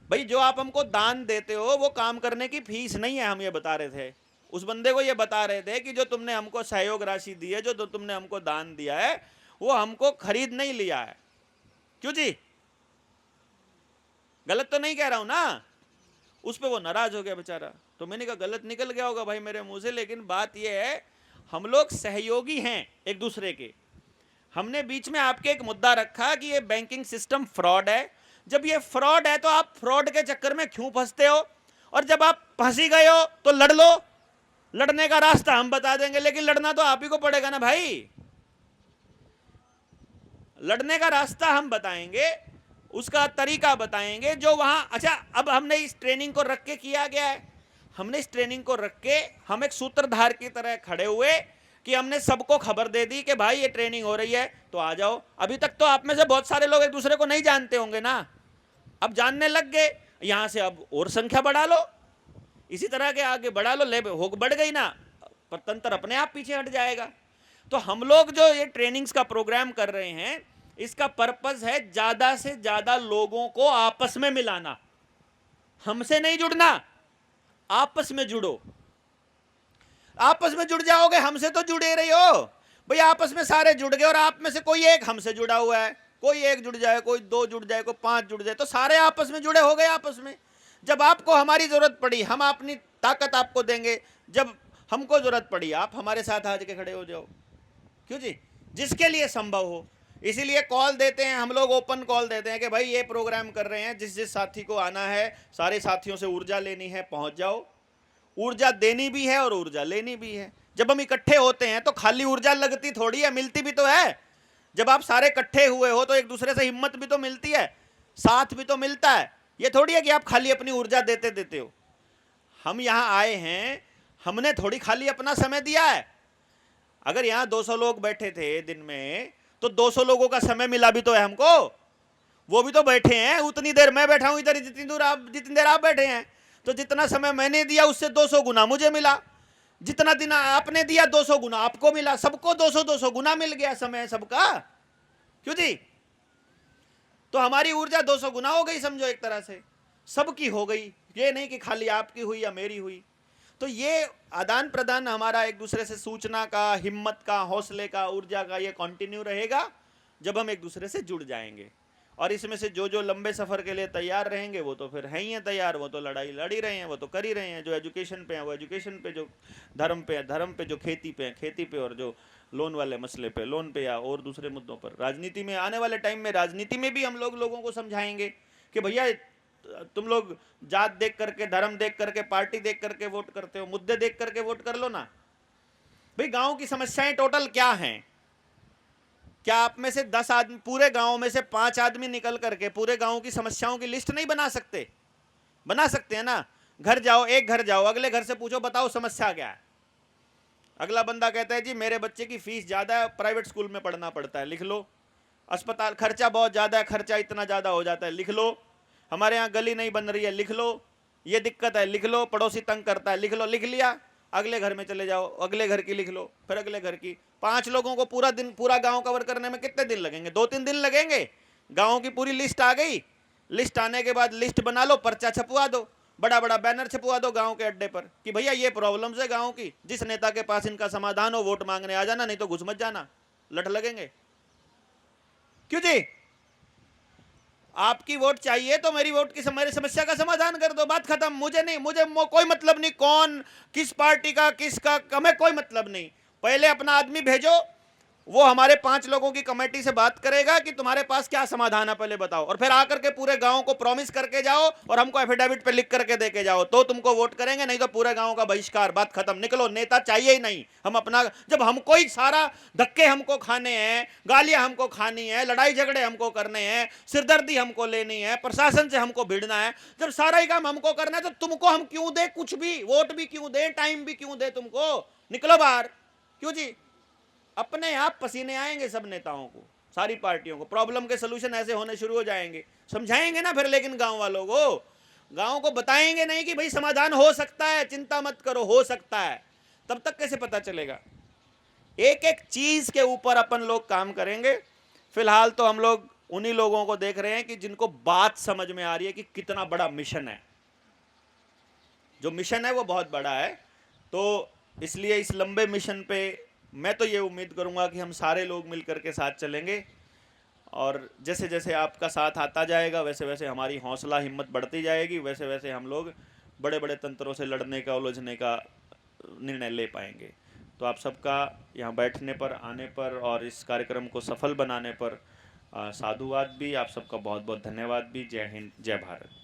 भाई जो आप हमको दान देते हो वो काम करने की फीस नहीं है। हम ये बता रहे थे, उस बंदे को ये बता रहे थे कि जो तुमने हमको सहयोग राशि दी है, जो तुमने हमको दान दिया है, वो हमको खरीद नहीं लिया है। क्यों जी? गलत तो नहीं कह रहा हूं ना? उस पर वो नाराज हो गया बेचारा। तो मैंने कहा गलत निकल गया होगा भाई मेरे मुंह से, लेकिन बात यह है हम लोग सहयोगी हैं एक दूसरे के। हमने बीच में आपके एक मुद्दा रखा कि ये बैंकिंग सिस्टम फ्रॉड है। जब ये फ्रॉड है तो आप फ्रॉड के चक्कर में क्यों फंसते हो? और जब आप फंसी गए हो तो लड़ लो, लड़ने का रास्ता हम बता देंगे, लेकिन लड़ना तो आप ही को पड़ेगा ना भाई। लड़ने का रास्ता हम बताएंगे, उसका तरीका बताएंगे जो वहां। अच्छा, अब हमने इस ट्रेनिंग को रख के किया गया है, हमने इस ट्रेनिंग को रख के हम एक सूत्रधार की तरह खड़े हुए कि हमने सबको खबर दे दी कि भाई ये ट्रेनिंग हो रही है तो आ जाओ। अभी तक तो आप में से बहुत सारे लोग एक दूसरे को नहीं जानते होंगे ना, अब जानने लग गए। यहां से अब और संख्या बढ़ा लो, इसी तरह के आगे बढ़ा लो, ले हो बढ़ गई ना, पर तंत्र अपने आप पीछे हट जाएगा। तो हम लोग जो ये ट्रेनिंग्स का प्रोग्राम कर रहे हैं, इसका पर्पस है ज्यादा से ज्यादा लोगों को आपस में मिलाना। हमसे नहीं जुड़ना, आपस में जुड़ो। आपस में जुड़ जाओगे, हमसे तो जुड़े रही हो भाई। आपस में सारे जुड़ गए और आप में से कोई एक हमसे जुड़ा हुआ है, कोई एक जुड़ जाए, कोई दो जुड़ जाए, कोई पांच जुड़ जाए, तो सारे आपस में जुड़े हो गए। आपस में जब आपको हमारी जरूरत पड़ी, हम अपनी ताकत आपको देंगे। जब हमको जरूरत पड़ी, आप हमारे साथ आज के खड़े हो जाओ। क्यों जी? जिसके लिए संभव हो। इसीलिए कॉल देते हैं हम लोग, ओपन कॉल देते हैं कि भाई ये प्रोग्राम कर रहे हैं, जिस जिस साथी को आना है, सारे साथियों से ऊर्जा लेनी है, पहुंच जाओ। ऊर्जा देनी भी है और ऊर्जा लेनी भी है। जब हम इकट्ठे होते हैं तो खाली ऊर्जा लगती थोड़ी है, मिलती भी तो है। जब आप सारे इकट्ठे हुए हो तो एक दूसरे से हिम्मत भी तो मिलती है, साथ भी तो मिलता है। ये थोड़ी है कि आप खाली अपनी ऊर्जा देते देते हो। हम यहां आए हैं, हमने थोड़ी खाली अपना समय दिया है। अगर यहां 200 लोग बैठे थे दिन में, तो 200 लोगों का समय मिला भी तो है हमको। वो भी तो बैठे हैं, उतनी देर मैं बैठा हूं इधर, जितनी देर आप बैठे हैं। तो जितना समय मैंने दिया उससे 200 गुना मुझे मिला, जितना दिन आपने दिया 200 गुना आपको मिला। सबको 200 गुना मिल गया समय सबका। क्यों जी? तो हमारी ऊर्जा 200 गुना हो गई, समझो एक तरह से सबकी हो गई। ये नहीं कि खाली आपकी हुई या मेरी हुई। तो ये आदान प्रदान हमारा एक दूसरे से सूचना का, हिम्मत का, हौसले का, ऊर्जा का, ये कंटिन्यू रहेगा। जब हम एक दूसरे से जुड़ जाएंगे। और इसमें से जो जो लंबे सफ़र के लिए तैयार रहेंगे वो तो फिर हैं ही हैं तैयार, वो तो लड़ाई लड़ ही रहे हैं, वो तो कर ही रहे हैं। जो एजुकेशन पे हैं वो एजुकेशन पे, जो धर्म पे है धर्म पे, जो खेती पे है खेती पे, और जो लोन वाले मसले पे लोन पे, या और दूसरे मुद्दों पर। राजनीति में आने वाले टाइम में राजनीति में भी हम लोगों को समझाएंगे कि भैया तुम लोग जात देख करके, धर्म देख करके, पार्टी देख करके वोट करते हो, मुद्दे देख करके वोट कर लो ना। भाई गांव की समस्याएं टोटल क्या हैं? क्या आप में से 10 आदमी, पूरे गांव में से 5 आदमी निकल करके पूरे गांव की समस्याओं की लिस्ट नहीं बना सकते? बना सकते हैं ना। घर जाओ, एक घर जाओ, अगले घर से पूछो बताओ समस्या क्या है। अगला बंदा कहता है जी मेरे बच्चे की फीस ज़्यादा है, प्राइवेट स्कूल में पढ़ना पड़ता है, लिख लो। अस्पताल खर्चा बहुत ज़्यादा है, खर्चा इतना ज़्यादा हो जाता है, लिख लो। हमारे यहाँ गली नहीं बन रही है, लिख लो। ये दिक्कत है, लिख लो। पड़ोसी तंग करता है, लिख लो। लिख लिया, अगले घर में चले जाओ, अगले घर की लिख लो, फिर अगले घर की। 5 लोगों को पूरा दिन, पूरा गांव कवर करने में कितने दिन लगेंगे? 2-3 दिन लगेंगे। गांव की पूरी लिस्ट आ गई, लिस्ट आने के बाद लिस्ट बना लो, पर्चा छपवा दो, बड़ा बड़ा बैनर छपवा दो गांव के अड्डे पर कि भैया ये प्रॉब्लम्स है गांव की, जिस नेता के पास इनका समाधान हो वोट मांगने आ जाना, नहीं तो घुस मत जाना, लठ लगेंगे। क्यों जी? आपकी वोट चाहिए तो मेरी वोट की, मेरी समस्या का समाधान कर दो, बात खत्म। मुझे नहीं, मुझे कोई मतलब नहीं कौन किस पार्टी का किसका, हमें कोई मतलब नहीं। पहले अपना आदमी भेजो, वो हमारे 5 लोगों की कमेटी से बात करेगा कि तुम्हारे पास क्या समाधान है पहले बताओ, और फिर आकर के पूरे गांव को प्रॉमिस करके जाओ और हमको एफिडेविट पे लिख करके देके जाओ, तो तुमको वोट करेंगे, नहीं तो पूरे गांव का बहिष्कार, बात खत्म, निकलो। नेता चाहिए ही नहीं। हम अपना, जब हमको ही सारा धक्के हमको खाने हैं, गालियां हमको खानी है, लड़ाई झगड़े हमको करने हैं, सिरदर्दी हमको लेनी है, प्रशासन से हमको भिड़ना है, जब सारा ही काम हमको करना है, तो तुमको हम क्यों दे कुछ भी? वोट भी क्यों दे, टाइम भी क्यों दे तुमको? निकलो बाहर। क्यों जी? अपने आप पसीने आएंगे सब नेताओं को, सारी पार्टियों को। प्रॉब्लम के सोल्यूशन ऐसे होने शुरू हो जाएंगे। समझाएंगे ना फिर, लेकिन गांव वालों को, गांव को बताएंगे नहीं कि भाई समाधान हो सकता है, चिंता मत करो, हो सकता है। तब तक कैसे पता चलेगा? एक एक चीज के ऊपर अपन लोग काम करेंगे। फिलहाल तो हम लोग उन्हीं लोगों को देख रहे हैं कि जिनको बात समझ में आ रही है कि कितना बड़ा मिशन है। जो मिशन है वो बहुत बड़ा है, तो इसलिए इस लंबे मिशन पे मैं तो ये उम्मीद करूंगा कि हम सारे लोग मिलकर के साथ चलेंगे, और जैसे जैसे आपका साथ आता जाएगा वैसे वैसे हमारी हौसला हिम्मत बढ़ती जाएगी, वैसे वैसे हम लोग बड़े बड़े तंत्रों से लड़ने का, उलझने का निर्णय ले पाएंगे। तो आप सबका यहाँ बैठने पर, आने पर और इस कार्यक्रम को सफल बनाने पर साधुवाद भी, आप सबका बहुत बहुत धन्यवाद भी। जय हिंद, जय भारत।